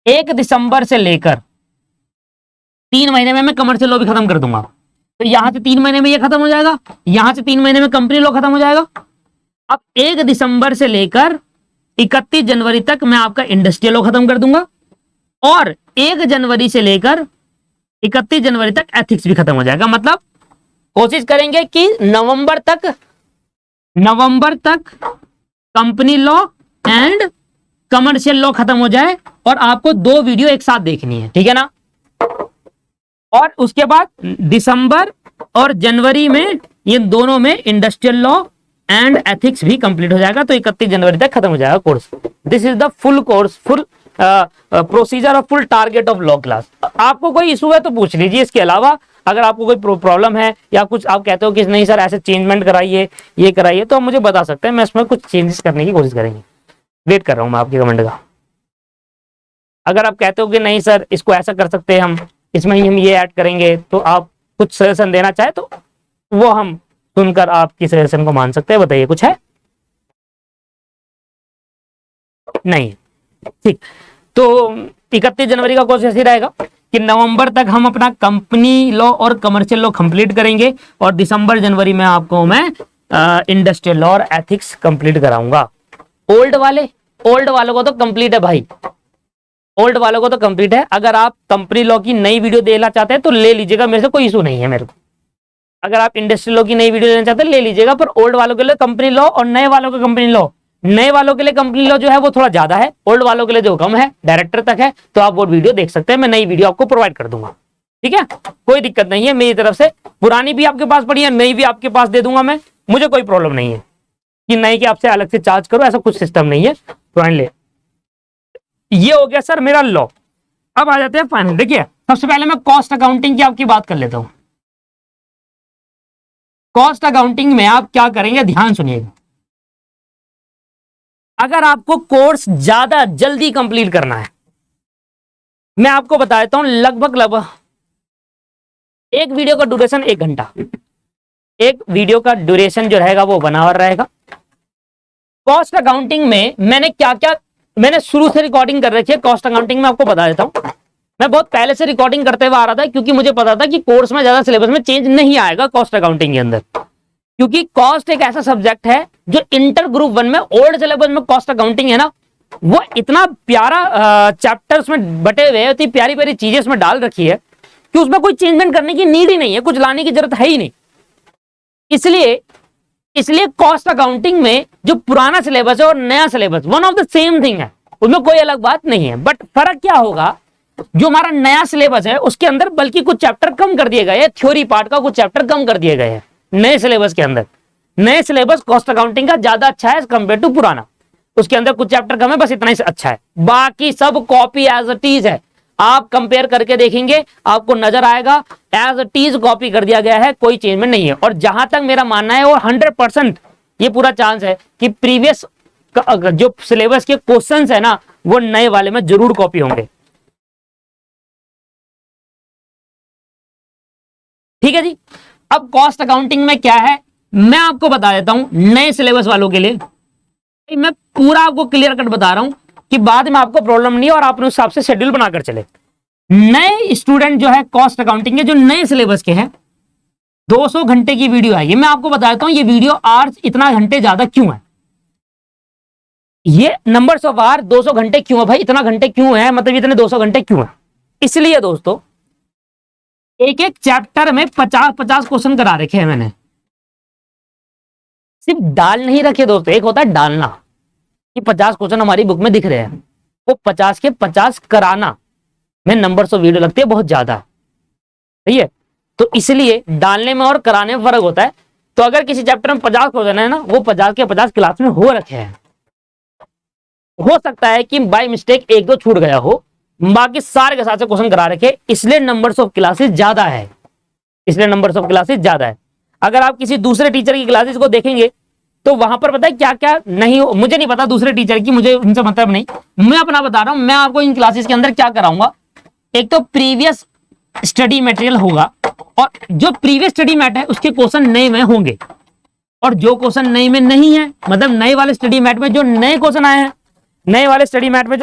1 दिसंबर से लेकर 3 महीने में मैं कमर्शियल लॉ भी खत्म कर दूंगा। तो यहां से 3 महीने में ये खत्म हो जाएगा, यहां से 3 महीने में कंपनी लॉ खत्म हो जाएगा। अब 1 दिसंबर से लेकर 31 जनवरी तक मैं आपका इंडस्ट्रियल लॉ खत्म कर दूंगा, और 1 जनवरी से लेकर 31 जनवरी तक एथिक्स भी खत्म हो जाएगा। मतलब कोशिश करेंगे कि नवंबर तक company law and commercial law खत्म हो जाए, और आपको 2 वीडियो एक साथ देखनी है, ठीक है ना। और उसके बाद दिसंबर और जनवरी में ये दोनों में इंडस्ट्रियल लॉ एंड एथिक्स भी कंप्लीट हो जाएगा, तो 31 जनवरी तक खत्म हो जाएगा course. This is the full course, full procedure और full target of law class. आपको कोई इशू है तो पूछ लीजिए, इसके अलावा अगर आपको कोई प्रॉब्लम है या कुछ आप कहते हो कि नहीं सर ऐसे चेंजमेंट कराइए, ये कराइए, तो आप मुझे बता सकते हैं, मैं इसमें कुछ चेंजेस करने की कोशिश करेंगे। वेट कर रहा हूं मैं आपके कमेंट का। अगर आप कहते हो कि नहीं सर इसको ऐसा कर सकते हैं, हम इसमें हम ये ऐड करेंगे, तो आप कुछ सजेशन देना चाहे तो वो हम सुनकर आपकी सजेशन को मान सकते हैं। बताइए कुछ है? नहीं, ठीक। तो 31 जनवरी का कोर्स ऐसे रहेगा कि नवंबर तक हम अपना कंपनी लॉ और कमर्शियल लॉ कंप्लीट करेंगे, और दिसंबर जनवरी में आपको मैं इंडस्ट्रियल लॉ और एथिक्स कंप्लीट कराऊंगा। ओल्ड वालों को तो कंप्लीट है भाई, ओल्ड वालों को तो कंप्लीट है। अगर आप कंपनी लॉ की नई वीडियो देना चाहते हैं तो ले लीजिएगा, मेरे से कोई इशू नहीं है मेरे को। अगर आप इंडस्ट्रियल लॉ की नई वीडियो लेना चाहते हैं ले लीजिएगा, पर ओल्ड वालों के लिए कंपनी लॉ और नए वालों का कंपनी लॉ, नए वालों के लिए कंपनी लॉ जो है वो थोड़ा ज्यादा है, ओल्ड वालों के लिए जो कम है, डायरेक्टर तक है, तो आप वो वीडियो देख सकते हैं। मैं नई वीडियो आपको प्रोवाइड कर दूंगा, ठीक है, कोई दिक्कत नहीं है मेरी तरफ से। पुरानी भी आपके पास पड़ी है, नई भी आपके पास दे दूंगा मैं, मुझे कोई प्रॉब्लम नहीं है कि नई की आपसे अलग से चार्ज करो, ऐसा कुछ सिस्टम नहीं है। पुरानी ले, ये हो गया सर मेरा लॉ। अब आ जाते हैं फाइनल। देखिए सबसे पहले मैं कॉस्ट अकाउंटिंग की आपकी बात कर लेता हूं। कॉस्ट अकाउंटिंग में आप क्या करेंगे, ध्यान सुनिएगा। अगर आपको कोर्स ज्यादा जल्दी कंप्लीट करना है, मैं आपको बता देता हूं, लगभग एक वीडियो का ड्यूरेशन 1 घंटा, एक वीडियो का ड्यूरेशन जो रहेगा वो 1 आवर रहेगा। कॉस्ट अकाउंटिंग में मैंने शुरू से रिकॉर्डिंग कर रखी है। कॉस्ट अकाउंटिंग में आपको बता देता हूं, मैं बहुत पहले से रिकॉर्डिंग करते हुए आ रहा था, क्योंकि मुझे पता था कि कोर्स में ज्यादा सिलेबस में चेंज नहीं आएगा कॉस्ट अकाउंटिंग के अंदर, क्योंकि कॉस्ट एक ऐसा सब्जेक्ट है जो इंटर ग्रुप 1 में ओल्ड सिलेबस में कॉस्ट अकाउंटिंग है ना, वो इतना प्यारा चैप्टर उसमें बटे हुए, इतनी प्यारी प्यारी चीजें उसमें डाल रखी है कि उसमें कोई चेंजमेंट करने की नीड ही नहीं है, कुछ लाने की जरूरत है ही नहीं। इसलिए कॉस्ट अकाउंटिंग में जो पुराना सिलेबस है और नया syllabus one of the same thing है, उसमें कोई अलग बात नहीं है। बट फर्क क्या होगा, जो हमारा नया सिलेबस है उसके अंदर बल्कि कुछ चैप्टर कम कर दिए गए हैं, थ्योरी पार्ट का कुछ चैप्टर कम कर दिए गए हैं नए सिलेबस के अंदर। नए सिलेबस कॉस्ट अकाउंटिंग का ज्यादा अच्छा है कंपेयर टू पुराना, उसके अंदर कुछ चैप्टर कम है, बस इतना ही अच्छा है, बाकी सब कॉपी एज इट इज है। आप कंपेयर करके देखेंगे आपको नजर आएगा एज इट इज कॉपी कर दिया गया है, कोई चेंजमेंट नहीं है। और जहां तक मेरा मानना है वो 100% ये पूरा चांस है कि प्रीवियस जो सिलेबस के क्वेश्चंस है ना वो नए वाले में जरूर कॉपी होंगे। ठीक है जी। अब कॉस्ट अकाउंटिंग में क्या है मैं आपको बता देता हूं, नए सिलेबस वालों के लिए मैं पूरा आपको क्लियर कट बता रहा हूं कि बाद में आपको प्रॉब्लम नहीं है और आप उस हिसाब से शेड्यूल बनाकर चले। नए स्टूडेंट जो है कॉस्ट अकाउंटिंग के जो नए सिलेबस के हैं 200 घंटे की वीडियो है, ये मैं आपको बता देता हूं ये वीडियो आवर्स इतना घंटे ज्यादा क्यों है, ये नंबर्स ऑफ आवर 200 घंटे क्यों है भाई, इतना घंटे क्यों है, मतलब इतने 200 घंटे क्यों है। इसलिए दोस्तों एक एक चैप्टर में 50-50 क्वेश्चन करा रखे हैं मैंने, सिर्फ डाल नहीं रखे दोस्तों, एक होता है डालना कि 50 क्वेश्चन हमारी बुक में दिख रहे हैं, वो 50 के 50 कराना में नंबर्स ऑफ वीडियो लगती है बहुत ज्यादा, सही है। तो इसलिए डालने में और कराने में फर्क होता है। तो अगर किसी चैप्टर में 50 क्वेश्चन है ना, वो 50 के 50 क्लास में हो रखे हैं। हो सकता है कि बाय मिस्टेक एक दो छूट गया हो, बाकी सारे के साथ से क्वेश्चन करा रखे, इसलिए नंबर्स ऑफ क्लासेस ज्यादा है, इसलिए नंबर्स ऑफ क्लासेस ज्यादा है। अगर आप किसी दूसरे टीचर की क्लासेस को देखेंगे तो वहां पर पता है क्या क्या नहीं हो, मुझे नहीं पता दूसरे टीचर की, मुझे उनसे मतलब नहीं, मैं अपना बता रहा हूं। मैं आपको इन क्लासेस के अंदर क्या कराऊंगा, एक तो प्रीवियस स्टडी मटेरियल होगा, और जो प्रीवियस स्टडी मैट है उसके क्वेश्चन नए में होंगे, और जो क्वेश्चन नए में नहीं है, मतलब नए वाले स्टडी मैट में जो नए क्वेश्चन आए हैं, नए वाले स्टडी मैट में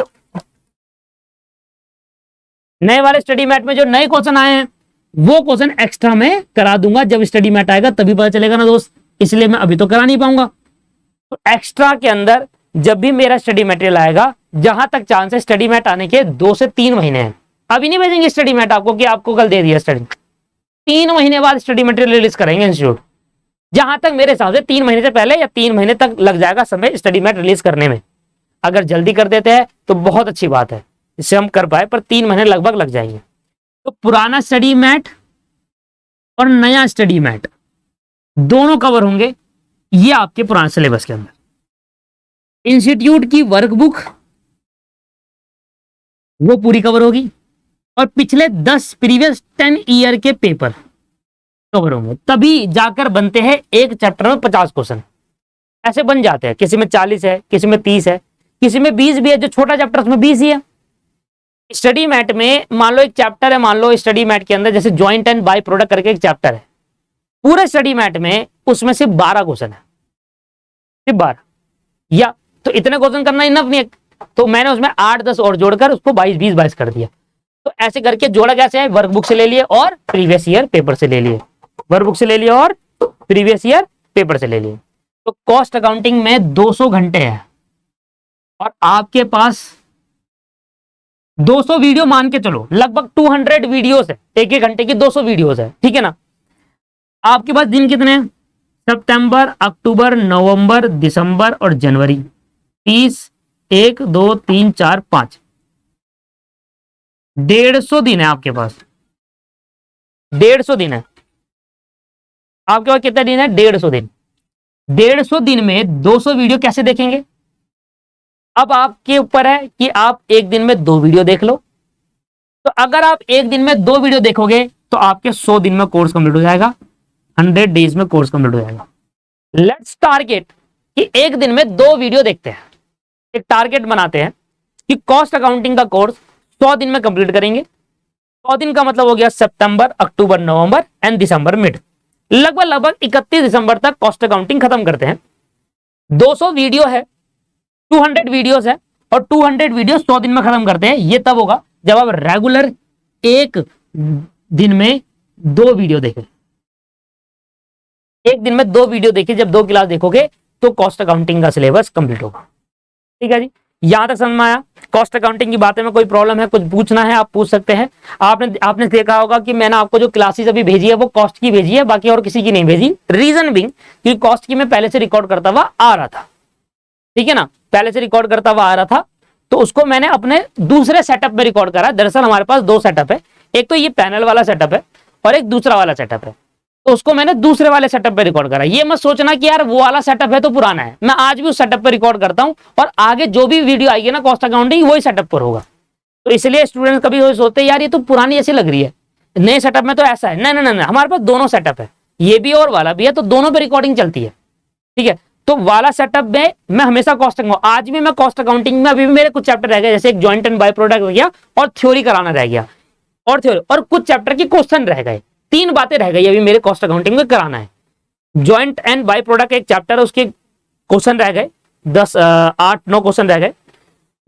जो नए क्वेश्चन आए हैं, वो क्वेश्चन एक्स्ट्रा में करा दूंगा। जब स्टडी मैट आएगा तभी पता चलेगा ना दोस्त, इसलिए मैं अभी तो करा नहीं पाऊंगा। तो एक्स्ट्रा के अंदर जब भी मेरा स्टडी मटेरियल आएगा, जहां तक चांस है स्टडी मैट आने के 2 से 3 महीने हैं, अभी नहीं भेजेंगे स्टडी मैट आपको कि आपको कल दे दिया स्टडी, 3 महीने बाद स्टडी मटेरियल रिलीज करेंगे इंस्टीट्यूट। जहां तक मेरे हिसाब से 3 महीने से पहले या 3 महीने तक लग जाएगा समय स्टडी मैट रिलीज करने में। अगर जल्दी कर देते हैं तो बहुत अच्छी बात है, इससे हम कर पाए, पर 3 महीने लगभग लग जाएंगे। तो पुराना स्टडी मैट और नया स्टडी मैट दोनों कवर होंगे ये आपके पुराने सिलेबस के अंदर। इंस्टीट्यूट की वर्कबुक वो पूरी कवर होगी, और पिछले 10 प्रीवियस 10 ईयर के पेपर कवर होंगे, तभी जाकर बनते हैं एक चैप्टर में 50 क्वेश्चन। ऐसे बन जाते हैं, किसी में 40 है, किसी में 30 है, किसी में 20 भी है, जो छोटा चैप्टर उसमें 20 ही है। स्टडी मैट में मान लो एक चैप्टर है, मान लो स्टडी मैट के अंदर जैसे ज्वाइंट एंड बाय प्रोडक्ट करके एक चैप्टर है, पूरे स्टडी मैट में उसमें सिर्फ 12 क्वेश्चन है, सिर्फ 12, या तो इतने क्वेश्चन करना इनफ नहीं है, तो मैंने उसमें 8-10 और जोड़कर उसको 22-20-22 कर दिया। तो ऐसे करके जोड़ा कैसे है, वर्कबुक से ले लिए और प्रीवियस ईयर पेपर से ले लिए, वर्कबुक से ले लिए और प्रीवियस ईयर पेपर से ले लिए। तो कॉस्ट अकाउंटिंग में 200 घंटे है, और आपके पास 200 वीडियो मान के चलो, लगभग 200 वीडियोस है, एक एक घंटे की 200 वीडियोस है, ठीक है ना। आपके पास दिन कितने हैं, सितंबर, अक्टूबर, नवंबर, दिसंबर और जनवरी, 30, 1, 2, 3, 4, 5, 150 दिन है आपके पास, 150 दिन है आपके पास। कितने दिन है, 150 दिन। 150 दिन में 200 वीडियो कैसे देखेंगे, अब आपके ऊपर है कि आप एक दिन में 2 वीडियो देख लो। तो अगर आप एक दिन में 2 वीडियो देखोगे तो आपके 100 दिन में कोर्स कंप्लीट हो जाएगा, 100 डेज में कोर्स कंप्लीट हो जाएगा। लेट्स टारगेट कि एक दिन में 2 वीडियो देखते हैं, एक टारगेट बनाते हैं कि कॉस्ट अकाउंटिंग का कोर्स 100 दिन में कंप्लीट करेंगे। 100 दिन का मतलब हो गया सितंबर, अक्टूबर, नवंबर एंड दिसंबर मिड, लगभग 31 दिसंबर तक कॉस्ट अकाउंटिंग खत्म करते हैं। 200 वीडियो है, 200 वीडियोस है, और 200 वीडियो 100 दिन में खत्म करते हैं। ये तब होगा जब आप रेगुलर एक दिन में 2 वीडियो देखें, एक दिन में 2 वीडियो देखें, जब 2 क्लास देखोगे तो कॉस्ट अकाउंटिंग का सिलेबस कंप्लीट होगा। ठीक है जी, यहां तक समझ में आया। कॉस्ट अकाउंटिंग की बातें में कोई प्रॉब्लम है, कुछ पूछना है आप पूछ सकते हैं। आपने देखा होगा कि मैंने आपको जो क्लासेस अभी भेजी है वो कॉस्ट की भेजी है, बाकी और किसी की नहीं भेजी। रीजन बिंग कि कॉस्ट की मैं पहले से रिकॉर्ड करता हुआ आ रहा था, ठीक है ना, पहले से रिकॉर्ड करता हुआ आ रहा था, तो उसको मैंने अपने दूसरे सेटअप में रिकॉर्ड करा। दरअसल हमारे पास 2 सेटअप है, एक तो ये पैनल वाला सेटअप है और एक दूसरा वाला सेटअप है, तो उसको मैंने दूसरे वाले सेटअप पे रिकॉर्ड करा। ये मत सोचना कि यार वो वाला सेटअप है तो पुराना है, मैं आज भी उस सेटअप पे रिकॉर्ड करता हूं, और आगे जो भी वीडियो आएगी ना कॉस्ट अकाउंटिंग वही सेटअप पर होगा। तो इसलिए स्टूडेंट्स कभी सोचते हैं यार ये तो पुरानी ऐसी लग रही है, नए सेटअप में तो ऐसा है। नहीं, हमारे पास दोनों सेटअप है, ये भी और वाला भी है, तो दोनों पे रिकॉर्डिंग चलती है, ठीक है। तो वाला सेटअप में मैं हमेशा कॉस्ट अकाउंटिंग, आज भी मैं कॉस्ट अकाउंटिंग में, अभी भी मेरे कुछ चैप्टर रह गए, जैसे एक जॉइंट एंड बाय प्रोडक्ट हो गया और थ्योरी कराना रह गया, और थ्योरी और कुछ चैप्टर के क्वेश्चन रह गए, 3 बातें रह गई अभी मेरे कॉस्ट अकाउंटिंग में कराना है। जॉइंट एंड बाय प्रोडक्ट एक चैप्टर है, उसके क्वेश्चन रह गए 8-9 क्वेश्चन रह गए,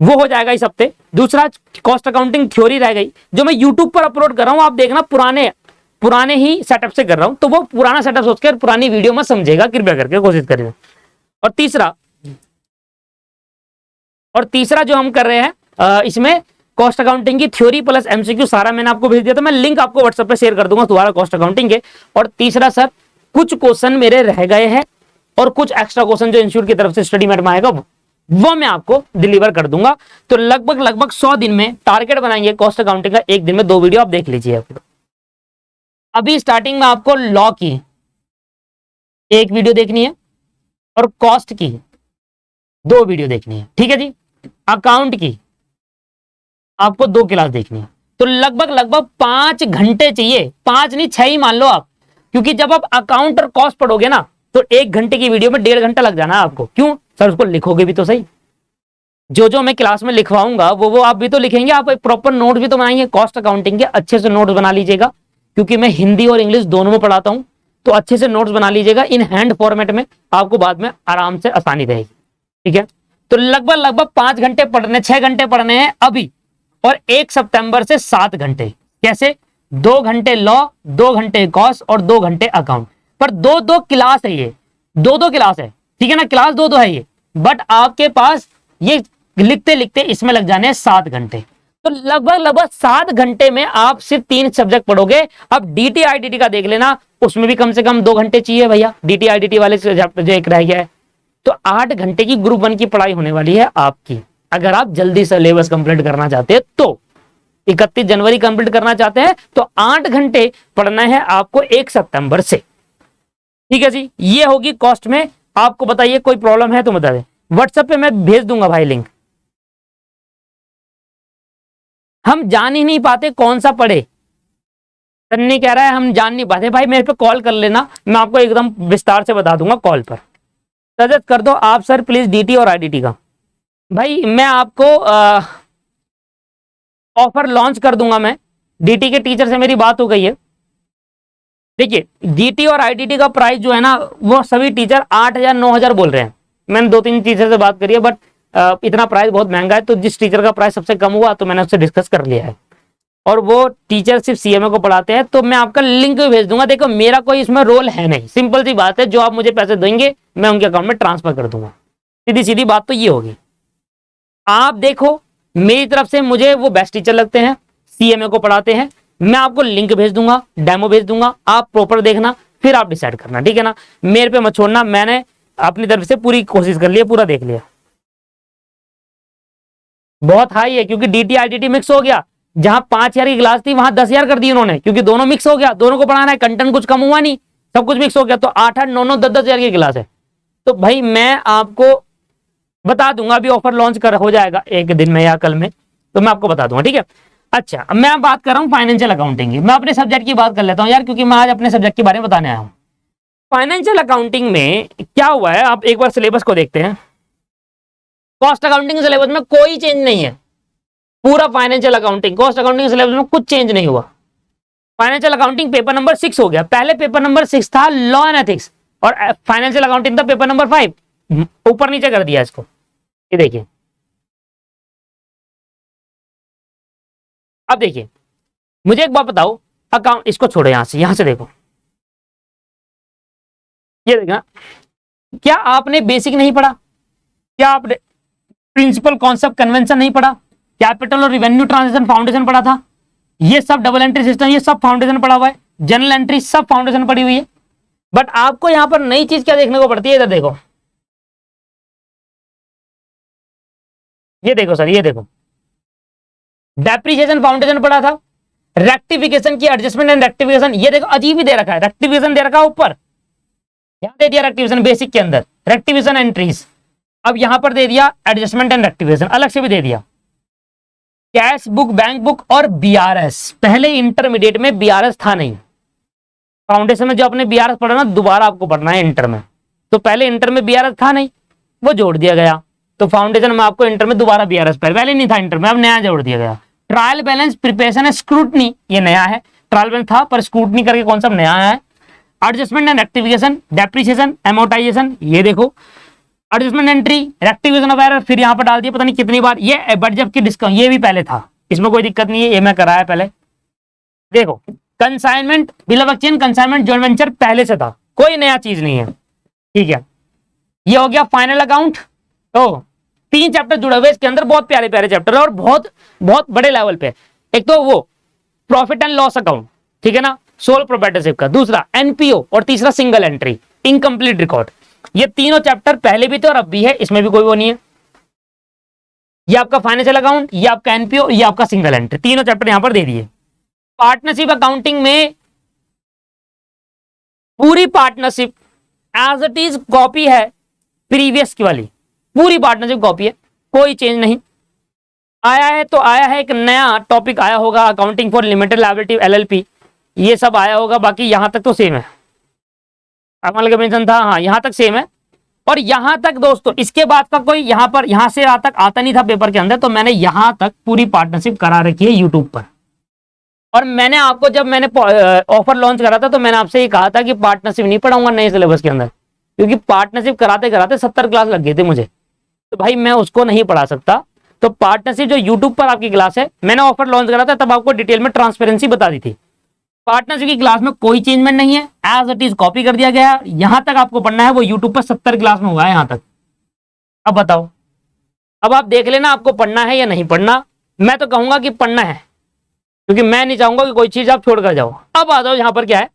वो हो जाएगा इस हफ्ते। दूसरा कॉस्ट अकाउंटिंग थ्योरी रह गई, जो मैं यूट्यूब पर अपलोड कर रहा हूं, आप देखना पुराने ही सेटअप से कर रहा हूं, तो वो पुराना सेटअप सोचकर पुरानी वीडियो में समझेगा, कृपया करके कोशिश करिए। और तीसरा जो हम कर रहे हैं इसमें कॉस्ट अकाउंटिंग की थ्योरी प्लस एमसीक्यू सारा मैंने आपको भेज दिया था, मैं लिंक आपको व्हाट्सएप पे शेयर कर दूंगा दोबारा कॉस्ट अकाउंटिंग के। और तीसरा सर कुछ क्वेश्चन मेरे रह गए हैं और कुछ एक्स्ट्रा क्वेश्चन जो इंस्टीट्यूट की तरफ से स्टडी मैट में आएगा वो मैं आपको डिलीवर कर दूंगा। तो लगभग 100 दिन में टारगेट बनाएंगे कॉस्ट अकाउंटिंग का, एक दिन में 2 वीडियो आप देख लीजिए। अभी स्टार्टिंग में आपको लॉ की एक वीडियो देखनी है और कॉस्ट की 2 वीडियो देखनी है, ठीक है जी। अकाउंट की आपको 2 क्लास देखनी है। तो लगभग लगभग 5 घंटे चाहिए, 5 नहीं 6 ही मान लो आप, क्योंकि जब आप अकाउंट और कॉस्ट पढ़ोगे ना तो 1 घंटे की वीडियो में 1.5 घंटा लग जाना है आपको। क्यों सर? उसको लिखोगे भी तो सही, जो मैं क्लास में लिखवाऊंगा वो आप भी तो लिखेंगे, आप प्रॉपर नोट भी तो बनाएंगे। कॉस्ट अकाउंटिंग के अच्छे से नोट्स बना लीजिएगा, क्योंकि मैं हिंदी और इंग्लिश दोनों में पढ़ाता हूं, तो अच्छे से नोट्स बना लीजिएगा इन हैंड फॉर्मेट में, आपको बाद में आराम से आसानी रहेगी, ठीक है। तो लगभग लगभग 5 घंटे पढ़ने, 6 घंटे पढ़ने हैं अभी, और 1 सितंबर से 7 घंटे। कैसे? 2 घंटे लॉ, 2 घंटे कॉस्ट और 2 घंटे अकाउंट। पर 2-2 क्लास है, ये 2-2 क्लास है, ठीक है ना, क्लास 2-2 है ये। बट आपके पास ये लिखते लिखते इसमें लग जाने 7 घंटे। तो लगभग लगभग 7 घंटे में आप सिर्फ 3 सब्जेक्ट पढ़ोगे। अब डीटी आईडीटी का देख लेना, उसमें भी कम से कम 2 घंटे चाहिए भैया, डीटी आईडीटी वाले चैप्टर जो एक रह गया है। तो 8 घंटे की ग्रुप 1 की पढ़ाई होने वाली है आपकी, अगर आप जल्दी सिलेबस कंप्लीट करना चाहते हैं तो। 31 जनवरी कंप्लीट करना चाहते हैं तो 8 घंटे पढ़ना है आपको 1 सितंबर से, ठीक है जी। ये होगी कॉस्ट में। आपको बताइए कोई प्रॉब्लम है तो बता दें, व्हाट्सएप पे मैं भेज दूंगा भाई लिंक। हम जान ही नहीं पाते कौन सा पढ़े, सन्नी कह रहा है हम जान नहीं पाते। भाई मेरे पे कॉल कर लेना, मैं आपको एकदम विस्तार से बता दूंगा कॉल पर। सजेस्ट कर दो आप सर प्लीज डीटी और आईडीटी का। भाई मैं आपको ऑफर लॉन्च कर दूंगा। मैं डीटी के टीचर से मेरी बात हो गई है। देखिए डीटी और आईडीटी का प्राइस जो है ना, वो सभी टीचर 8,000 9,000 बोल रहे हैं। मैंने 2-3 टीचर से बात करी है, बट इतना प्राइस बहुत महंगा है। तो जिस टीचर का प्राइस सबसे कम हुआ तो मैंने उससे डिस्कस कर लिया है, और वो टीचर सिर्फ सीएमए को पढ़ाते हैं। तो मैं आपका लिंक भी भेज दूंगा। देखो मेरा कोई इसमें रोल है नहीं, सिंपल सी बात है, जो आप मुझे पैसे देंगे मैं उनके अकाउंट में ट्रांसफर कर दूंगा। सीधी सीधी बात तो ये होगी। आप देखो मेरी तरफ से मुझे वो बेस्ट टीचर लगते हैं, सीएमए को पढ़ाते हैं। मैं आपको लिंक भेज दूंगा, डेमो भेज दूंगा, आप प्रॉपर देखना, फिर आप डिसाइड करना, ठीक है ना। मेरे पे मत छोड़ना, मैंने अपनी तरफ से पूरी कोशिश कर ली है, पूरा देख लिया। बहुत हाई है क्योंकि डीटी आईडीटी मिक्स हो गया। जहां 5,000 की क्लास थी वहां 10,000 कर दी उन्होंने, क्योंकि दोनों मिक्स हो गया, दोनों को पढ़ाना है, कंटेंट कुछ कम हुआ नहीं, सब कुछ मिक्स हो गया। तो 8-8 9-9 10-10 हजार की क्लास है। तो भाई मैं आपको बता दूंगा, अभी ऑफर लॉन्च कर हो जाएगा एक दिन में या कल में, तो मैं आपको बता दूंगा, ठीक है। अच्छा अब मैं बात कर रहा हूँ फाइनेंशियल अकाउंटिंग की। मैं अपने सब्जेक्ट की बात कर लेता हूँ यार, क्योंकि मैं आज अपने सब्जेक्ट के बारे में बताने आया हूँ। फाइनेंशियल अकाउंटिंग में क्या हुआ है, आप एक बार सिलेबस को देखते हैं। कॉस्ट अकाउंटिंग सिलेबस में कोई चेंज नहीं है। पूरा financial accounting cost accounting syllabus में कुछ चेंज नहीं हुआ। फाइनेंशियल अकाउंटिंग पेपर नंबर 6 हो गया। पहले पेपर नंबर 6 था लॉ एंड एथिक्स, और फाइनेंशियल अकाउंटिंग था पेपर नंबर 5, ऊपर नीचे कर दिया इसको। ये देखिए, अब देखिए मुझे एक बात बताओ, अकाउंट इसको छोड़ो, यहां से देखो, ये देखना, क्या आपने बेसिक नहीं पढ़ा? क्या आपने प्रिंसिपल कॉन्सेप्ट कन्वेंशन नहीं पढ़ा? कैपिटल और रिवेन्यू ट्रांजेक्शन फाउंडेशन पढ़ा था? ये सब डबल एंट्री सिस्टम, ये सब फाउंडेशन पढ़ा हुआ है। जनरल एंट्री सब फाउंडेशन पढ़ी हुई है। बट आपको यहां पर नई चीज क्या देखने को पड़ती है, इधर देखो, ये देखो सर, ये देखो, डेप्रिसिएशन फाउंडेशन पढ़ा था, रेक्टिफिकेशन की एडजस्टमेंट एंड रेक्टिफिकेशन, ये देखो अजीब ही दे रखा है, रेक्टिफिकेशन दे रखा है ऊपर, यहां दे दिया रेक्टिफिकेशन बेसिक के अंदर, रेक्टिफिकेशन एंट्रीज। अब यहां पर दे दिया एडजस्टमेंट एंड रेक्टिफिकेशन, अलग से भी दे दिया। कैश बुक, बैंक बुक और बीआरएस, पहले इंटरमीडिएट में बीआरएस था नहीं। फाउंडेशन में जो आपने बीआरएस पढ़ा ना, दोबारा आपको पढ़ना है इंटर में। तो पहले इंटर में बीआरएस था नहीं, वो जोड़ दिया गया। तो फाउंडेशन में आपको इंटर में दोबारा बीआरएस, पहले नहीं था इंटर में, अब नया जोड़ दिया गया। ट्रायल बैलेंस, प्रिपरेशन है, स्क्रूटनी, ये नया है। ट्रायल बैलेंस था पर स्क्रूटनी करके कॉन्सेप्ट नया है। Adjustment and rectification, depreciation, amortisation, ये देखो, adjustment entry, rectification of error, फिर यहां पर डाल दिया पता नहीं कितनी बार। ये बट की डिस्काउंट, ये भी पहले था, इसमें कोई दिक्कत नहीं है, ये मैं कराया पहले। देखो consignment, bill of exchange, consignment, joint venture पहले से था, कोई नया चीज नहीं है, ठीक है। ये हो गया फाइनल अकाउंट। तो 3 चैप्टर जुड़े हुए इसके अंदर, बहुत प्यारे प्यारे चैप्टर है और बहुत बहुत बड़े लेवल पे। एक तो वो प्रॉफिट एंड लॉस अकाउंट, ठीक है ना, सोल प्रोप्राइटरशिप का, दूसरा एनपीओ, और तीसरा सिंगल एंट्री, इनकम्प्लीट रिकॉर्ड। ये तीनों चैप्टर पहले भी थे और अब भी है, इसमें भी कोई वो नहीं है। ये आपका फाइनेंशियल अकाउंट, ये आपका एनपीओ, ये आपका सिंगल एंट्री, तीनों चैप्टर यहां पर दे दिए। पार्टनरशिप अकाउंटिंग में पूरी partnership as it is copy है प्रीवियस की वाली, पूरी पार्टनरशिप कॉपी है, कोई चेंज नहीं आया है। तो आया है एक नया टॉपिक आया होगा, accounting for limited liability LLP, ये सब आया होगा, बाकी यहां तक तो सेम है। अमलगमेशन था, हाँ यहां तक सेम है। और यहां तक दोस्तों इसके बाद का कोई यहां से तक आता नहीं था पेपर के अंदर, तो मैंने यहां तक पूरी पार्टनरशिप करा रखी है यूट्यूब पर। और मैंने आपको जब मैंने ऑफर लॉन्च करा था तो मैंने आपसे ये कहा था कि पार्टनरशिप नहीं पढ़ाऊंगा नए सिलेबस के अंदर, क्योंकि पार्टनरशिप कराते कराते 70 क्लास लग गए थे मुझे, तो भाई मैं उसको नहीं पढ़ा सकता। तो पार्टनरशिप जो यूट्यूब पर आपकी क्लास है, मैंने ऑफर लॉन्च करा था तब आपको डिटेल में ट्रांसपेरेंसी बता दी थी। पार्टनरशिप की क्लास में कोई चेंजमेंट नहीं है, एज इट इज कॉपी कर दिया गया है। यहां तक आपको पढ़ना है, वो यूट्यूब पर 70 क्लास में हुआ है यहां तक। अब बताओ, अब आप देख लेना आपको पढ़ना है या नहीं पढ़ना। मैं तो कहूंगा कि पढ़ना है, क्योंकि मैं नहीं चाहूंगा कि कोई चीज आप छोड़ कर जाओ। अब आ जाओ यहां पर क्या है,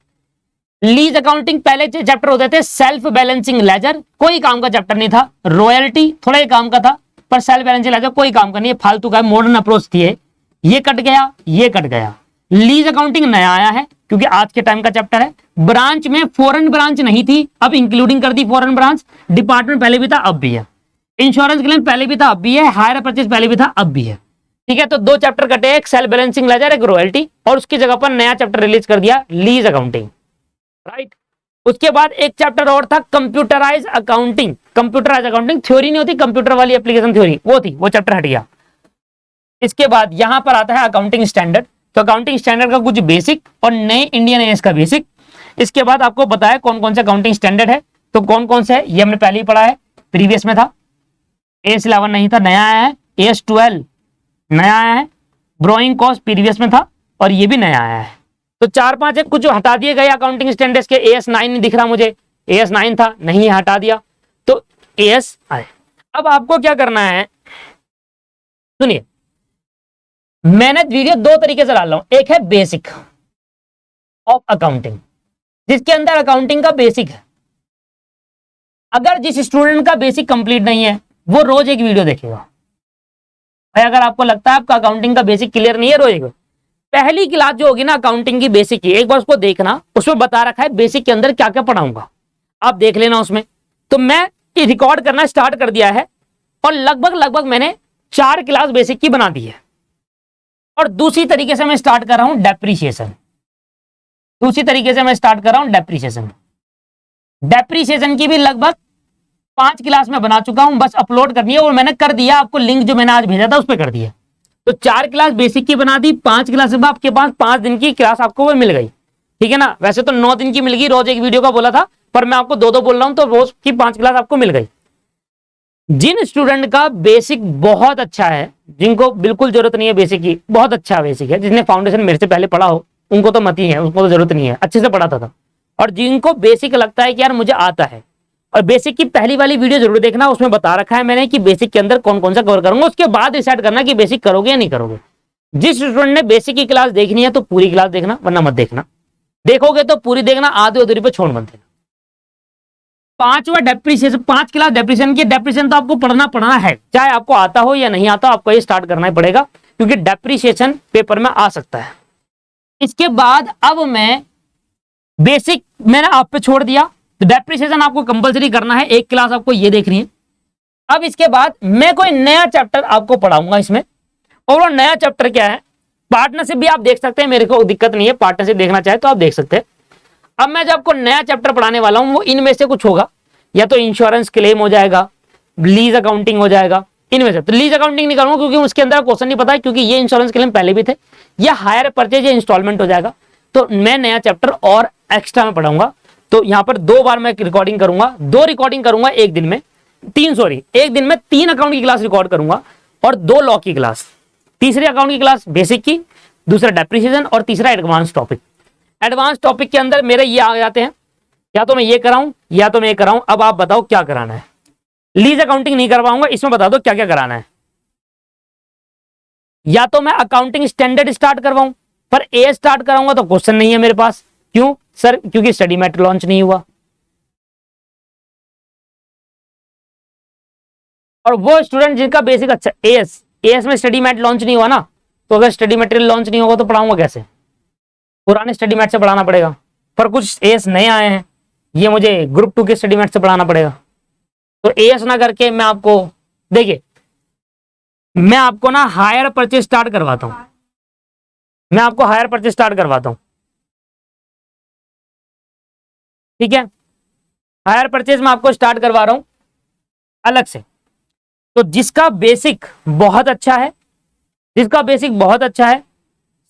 लीज अकाउंटिंग पहले चैप्टर होते थे, सेल्फ बैलेंसिंग लेजर कोई काम का चैप्टर नहीं था, रॉयल्टी थोड़ा ही काम का था, पर सेल्फ बैलेंसिंग लेजर कोई काम का नहीं है, फालतू का मॉडर्न अप्रोच थी। ये कट गया, ये कट गया। लीज अकाउंटिंग नया आया है क्योंकि आज के टाइम का चैप्टर है। ब्रांच में फॉरेन ब्रांच नहीं थी, अब इंक्लूडिंग कर दी फॉरेन ब्रांच। डिपार्टमेंट पहले भी था अब भी है, इंश्योरेंस क्लेम पहले भी था अब भी है, हायर परचेज पहले भी था अब भी है। ठीक है, तो दो चैप्टर कटे, एक सेल्फ बैलेंसिंग लेजर, एक रॉयल्टी, और उसकी जगह पर नया चैप्टर रिलीज कर दिया लीज अकाउंटिंग, राइट। उसके बाद एक चैप्टर और था computerize accounting. Computerize accounting theory नहीं होती, कंप्यूटर वाली एप्लीकेशन थ्योरी वो थी, वो चैप्टर हट गया। इसके बाद यहां पर आता है अकाउंटिंग स्टैंडर्ड, तो अकाउंटिंग स्टैंडर्ड का कुछ बेसिक और नए इंडियन एएस का बेसिक। इसके बाद आपको बताया कौन कौन से अकाउंटिंग स्टैंडर्ड है, तो कौन कौन से है ये हमने पहले ही पढ़ा है, प्रीवियस में था। AS 11 नहीं था, नया आया है। AS 12 नया आया है। ब्रोइंग कॉस्ट प्रीवियस में था और ये भी नया आया है। तो 4-5 है, कुछ हटा दिए गए अकाउंटिंग स्टैंडर्ड्स के। AS 9 नहीं दिख रहा मुझे, AS 9 था, नहीं हटा दिया, तो AS आए। अब आपको क्या करना है, सुनिए, मैंने वीडियो दो तरीके से डाल रहा हूं। एक है बेसिक ऑफ अकाउंटिंग, जिसके अंदर अकाउंटिंग का बेसिक है। अगर जिस स्टूडेंट का बेसिक कंप्लीट नहीं है वो रोज एक वीडियो देखेगा। भाई अगर आपको लगता है आपका अकाउंटिंग का बेसिक क्लियर नहीं है, रोज एक पहली क्लास जो होगी ना अकाउंटिंग की बेसिक की, एक बार उसको देखना, उसमें बता रखा है बेसिक के अंदर क्या क्या पढ़ाऊंगा, आप देख लेना उसमें। तो मैं रिकॉर्ड करना स्टार्ट कर दिया है और लगभग मैंने 4 क्लास बेसिक की बना दी है। और दूसरी तरीके से मैं स्टार्ट कर रहा हूं डेप्रीशिएशन। दूसरी तरीके से मैं स्टार्ट कर रहा हूं डेप्रीशिएशन। डेप्रीशिएशन की भी लगभग 5 क्लास में बना चुका हूं, बस अपलोड करनी है और मैंने कर दिया। आपको लिंक जो मैंने आज भेजा था उस पर कर दिया। तो 4 क्लास बेसिक की बना दी, 5 क्लास में आपके पास 5 दिन की क्लास आपको वो मिल गई। ठीक है ना, वैसे तो 9 दिन की मिल गई, रोज एक वीडियो का बोला था, पर मैं आपको 2-2 बोल रहा हूं, तो रोज की 5 क्लास आपको मिल गई। जिन स्टूडेंट का बेसिक बहुत अच्छा है, जिनको बिल्कुल जरूरत नहीं है बेसिक की, बहुत अच्छा बेसिक है, जिसने फाउंडेशन मेरे से पहले पढ़ा हो, उनको तो मत ही है, उसको तो जरूरत नहीं है, अच्छे से पढ़ाता था। और जिनको बेसिक लगता है कि यार मुझे आता है, और बेसिक की पहली वाली वीडियो जरूर देखना, उसमें बता रखा है मैंने कि बेसिक के अंदर कौन कौन सा कवर करूंगा। उसके बाद डिसाइड करना कि बेसिक करोगे या नहीं करोगे। जिस स्टूडेंट ने बेसिक की क्लास देखनी है तो पूरी क्लास देखना, वरना मत देखना। देखोगे तो पूरी देखना, आधे अधूरी पे छोड़ मत देना। 5वां डेप्रीशिएशन, 5 क्लास डेप्रीशिएशन की। डेप्रीशिएशन तो आपको पढ़ना है, चाहे आपको आता हो या नहीं आता, आपको ये स्टार्ट करना ही पड़ेगा, क्योंकि डेप्रीशिएशन पेपर में आ सकता है। इसके बाद अब मैं बेसिक मैंने आप पे छोड़ दिया, तो डेप्रीशिएशन आपको कंपलसरी करना है, एक क्लास आपको ये देखनी है। अब इसके बाद मैं कोई नया चैप्टर आपको पढ़ाऊंगा इसमें, और वो नया चैप्टर क्या है, पार्टनरशिप भी आप देख सकते हैं, मेरे को दिक्कत नहीं है, पार्टनरशिप देखना चाहे तो आप देख सकते हैं। अब मैं जब आपको नया चैप्टर पढ़ाने वाला हूं, वो इनमें से कुछ होगा, या तो इंश्योरेंस क्लेम हो जाएगा, लीज अकाउंटिंग हो जाएगा, इनमें से। तो लीज अकाउंटिंग नहीं करूंगा क्योंकि उसके अंदर क्वेश्चन नहीं पता है, क्योंकि ये इंश्योरेंस क्लेम पहले भी थे, या हायर परचेज या इंस्टॉलमेंट हो जाएगा। तो मैं नया चैप्टर और एक्स्ट्रा में पढ़ाऊंगा। तो यहाँ पर 2 बार मैं रिकॉर्डिंग करूंगा, 2 रिकॉर्डिंग करूंगा एक दिन में, 3 अकाउंट की क्लास रिकॉर्ड करूंगा और 2 लॉ की क्लास। तीसरी अकाउंट की क्लास बेसिक की, दूसरा डेप्रीशिएशन और तीसरा एडवांस टॉपिक। एडवांस टॉपिक के अंदर मेरे ये आ जाते हैं, या तो मैं ये कराऊं या तो मैं ये कराऊं। अब आप बताओ क्या कराना है। लीज अकाउंटिंग नहीं करवाऊंगा, इसमें बता दो क्या क्या कराना है। या तो मैं अकाउंटिंग स्टैंडर्ड स्टार्ट करवाऊं, पर ए स्टार्ट कराऊंगा तो क्वेश्चन नहीं है मेरे पास। क्यों सर? क्योंकि स्टडी मैटर लॉन्च नहीं हुआ। और वो स्टूडेंट जिनका बेसिक अच्छा, एएस में स्टडी मैट लॉन्च नहीं हुआ ना, तो अगर स्टडी मटेरियल लॉन्च नहीं होगा तो पढ़ाऊंगा कैसे? पुराने स्टडी मैट से पढ़ाना पड़ेगा। पर कुछ एएस नए आए हैं ये मुझे ग्रुप 2 के स्टडी मेट से पढ़ाना पड़ेगा। तो एएस ना करके मैं आपको, देखिए मैं आपको ना हायर परचेज स्टार्ट करवाता हूं, मैं आपको हायर परचेज स्टार्ट करवाता हूं, ठीक है। हायर परचेज में आपको स्टार्ट करवा रहा हूं अलग से। तो जिसका बेसिक बहुत अच्छा है, जिसका बेसिक बहुत अच्छा है,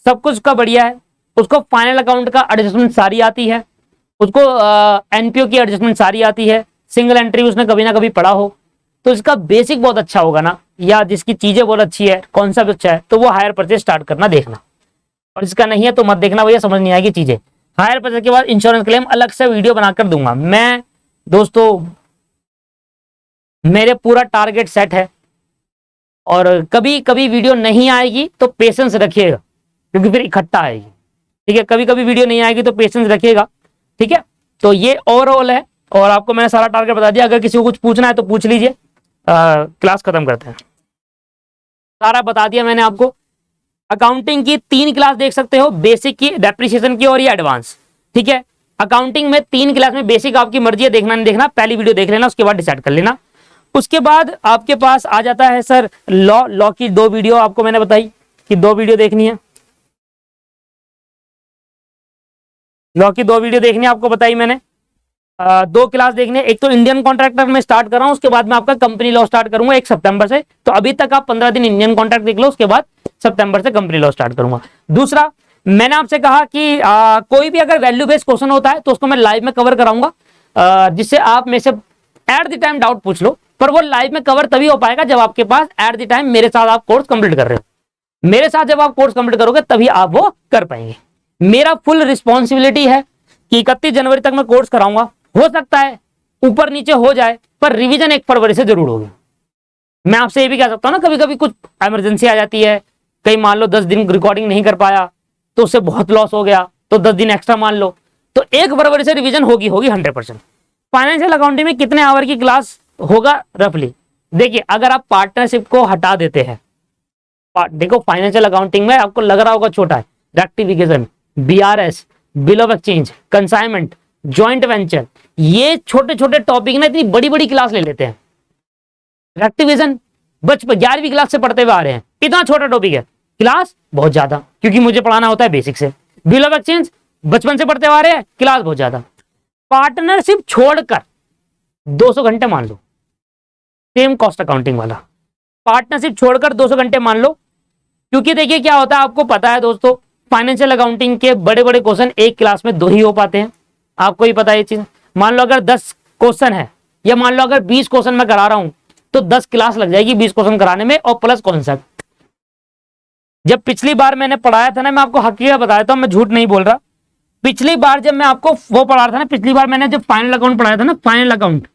सब कुछ का बढ़िया है, उसको फाइनल अकाउंट का एडजस्टमेंट सारी आती है, उसको एनपीओ की एडजस्टमेंट सारी आती है, सिंगल एंट्री उसने कभी ना कभी पढ़ा हो, तो इसका बेसिक बहुत अच्छा होगा ना, या जिसकी चीजें बहुत अच्छी है, कॉन्सेप्ट अच्छा है, तो वो हायर परचेज स्टार्ट करना देखना। और जिसका नहीं है तो मत देखना भैया, समझ नहीं आएगी चीजें। हायर परचेज के बाद इंश्योरेंस क्लेम अलग से वीडियो बनाकर दूंगा मैं दोस्तों, मेरे पूरा टारगेट सेट है। और कभी कभी वीडियो नहीं आएगी तो पेशेंस रखिएगा, क्योंकि फिर इकट्ठा आएगी, ठीक है। कभी कभी वीडियो नहीं आएगी तो पेशेंस रखिएगा, ठीक है। तो ये ओवरऑल है, और आपको मैंने सारा टारगेट बता दिया। अगर किसी को कुछ पूछना है तो पूछ लीजिए, क्लास खत्म करते हैं। सारा बता दिया मैंने आपको। अकाउंटिंग की 3 क्लास देख सकते हो, बेसिक की, डेप्रिसिएशन की और ये एडवांस, ठीक है। अकाउंटिंग में 3 क्लास में बेसिक आपकी मर्जी है, देखना नहीं देखना, पहली वीडियो देख लेना, उसके बाद डिसाइड कर लेना। उसके बाद आपके पास आ जाता है सर लॉ की 2 वीडियो आपको मैंने बताई कि 2 वीडियो देखनी है, लॉ की 2 वीडियो देखनी है आपको बताई मैंने। 2 क्लास देखने, एक तो इंडियन कॉन्ट्रैक्टर में स्टार्ट कर रहा हूं, उसके बाद में आपका कंपनी लॉ स्टार्ट करूंगा 1 सितंबर से। तो अभी तक आप 15 दिन इंडियन कॉन्ट्रैक्ट देख लो, उसके बाद सितंबर से कंपनी लॉ स्टार्ट करूंगा। दूसरा, मैंने आपसे कहा कि कोई भी अगर वैल्यू बेस्ड क्वेश्चन होता है तो उसको मैं लाइव में कवर कराऊंगा, जिससे आप में से एट द टाइम डाउट पूछ लो। पर वो लाइव में कवर तभी हो पाएगा जब आपके पास एट द टाइम मेरे साथ आप कोर्स कंप्लीट कर रहे हो। मेरे साथ जब आप कोर्स कंप्लीट करोगे तभी आप वो कर पाएंगे। मेरा फुल रिस्पॉन्सिबिलिटी है कि 31 जनवरी तक मैं कोर्स कराऊंगा। हो सकता है ऊपर नीचे हो जाए, पर रिवीजन 1 फरवरी से जरूर होगी। मैं आपसे ये भी कह सकता हूं ना, कभी कभी कुछ इमरजेंसी आ जाती है, कहीं मान लो 10 दिन रिकॉर्डिंग नहीं कर पाया तो उससे बहुत लॉस हो गया, तो 10 दिन एक्स्ट्रा मान लो, तो 1 फरवरी से रिवीजन होगी 100%। फाइनेंशियल अकाउंटिंग में कितने आवर की क्लास होगा रफली? देखिए, अगर आप पार्टनरशिप को हटा देते हैं, देखो फाइनेंशियल अकाउंटिंग में आपको लग रहा होगा छोटा है, rectification, BRS, bill of exchange, consignment, joint venture, ये छोटे छोटे टॉपिक ना इतनी बड़ी बड़ी क्लास ले लेते हैं। रेक्टिफिकेशन बचपन 11वीं क्लास से पढ़ते हुए आ रहे हैं, इतना छोटा टॉपिक है, क्लास बहुत ज्यादा, क्योंकि मुझे पढ़ाना होता है बेसिक से। बिल ऑफ एक्सचेंज बचपन से पढ़ते हुए आ रहे हैं, क्लास बहुत ज्यादा। पार्टनरशिप छोड़कर 200 घंटे मान लो, सेम कॉस्ट अकाउंटिंग वाला, पार्टनरशिप छोड़कर 200 घंटे मान लो। क्योंकि देखिए क्या होता है, आपको पता है दोस्तों, फाइनेंशियल अकाउंटिंग के बड़े बड़े क्वेश्चन एक क्लास में 2 ही हो पाते हैं, आपको ही पता है ये चीज। मान लो अगर 10 क्वेश्चन है, या मान लो अगर 20 क्वेश्चन मैं करा रहा हूं, तो 10 क्लास लग जाएगी 20 क्वेश्चन कराने में, और प्लस कॉन्सेप्ट। जब पिछली बार मैंने पढ़ाया था ना, मैं आपको हकीकत बता देता हूं, मैं झूठ नहीं बोल रहा। पिछली बार जब मैं आपको वो पढ़ा रहा था ना, पिछली बार मैंने जब फाइनल अकाउंट पढ़ाया था ना, फाइनल अकाउंट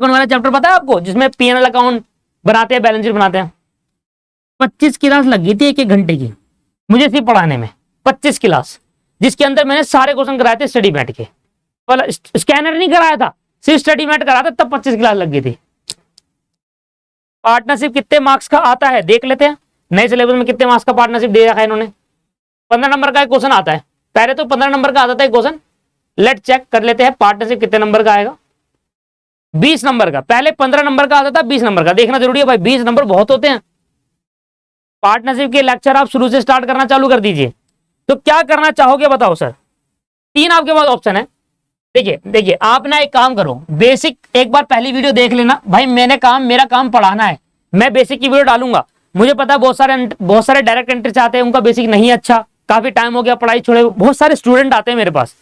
वाला चैप्टर पता है आपको, जिसमें पीएनएल अकाउंट बनाते हैं, बैलेंस शीट बनाते हैं, 25 क्लास लग गई थी 1 घंटे की मुझे सिर्फ पढ़ाने में, 25 क्लास, जिसके अंदर मैंने सारे क्वेश्चन कराए थे स्टडी मैट के, स्कैनर नहीं कराया था, सिर्फ स्टडी मैट कराया था, तब 25 क्लास लग गई थी। पार्टनरशिप कितने मार्क्स का आता है देख लेते हैं, नए सिलेबस में कितने मार्क्स का पार्टनरशिप दे रखा है इन्होंने। 15 नंबर का एक क्वेश्चन आता है, पहले तो 15 नंबर का आता था एक क्वेश्चन, लेट चेक कर लेते हैं पार्टनरशिप कितने नंबर का आएगा। 20 नंबर का, पहले 15 नंबर का आता था, 20 नंबर का देखना जरूरी है भाई, 20 नंबर बहुत होते हैं। पार्टनरशिप के लेक्चर आप शुरू से स्टार्ट करना चालू कर दीजिए। तो क्या करना चाहोगे बताओ सर? 3 आपके पास ऑप्शन है। देखिए आप ना एक काम करो, बेसिक एक बार पहली वीडियो देख लेना भाई, मेरा काम पढ़ाना है, मैं बेसिक की वीडियो डालूंगा। मुझे पता है बहुत सारे डायरेक्ट एंट्री से आते हैं, उनका बेसिक नहीं अच्छा, काफी टाइम हो गया पढ़ाई छोड़े, बहुत सारे स्टूडेंट आते हैं मेरे पास,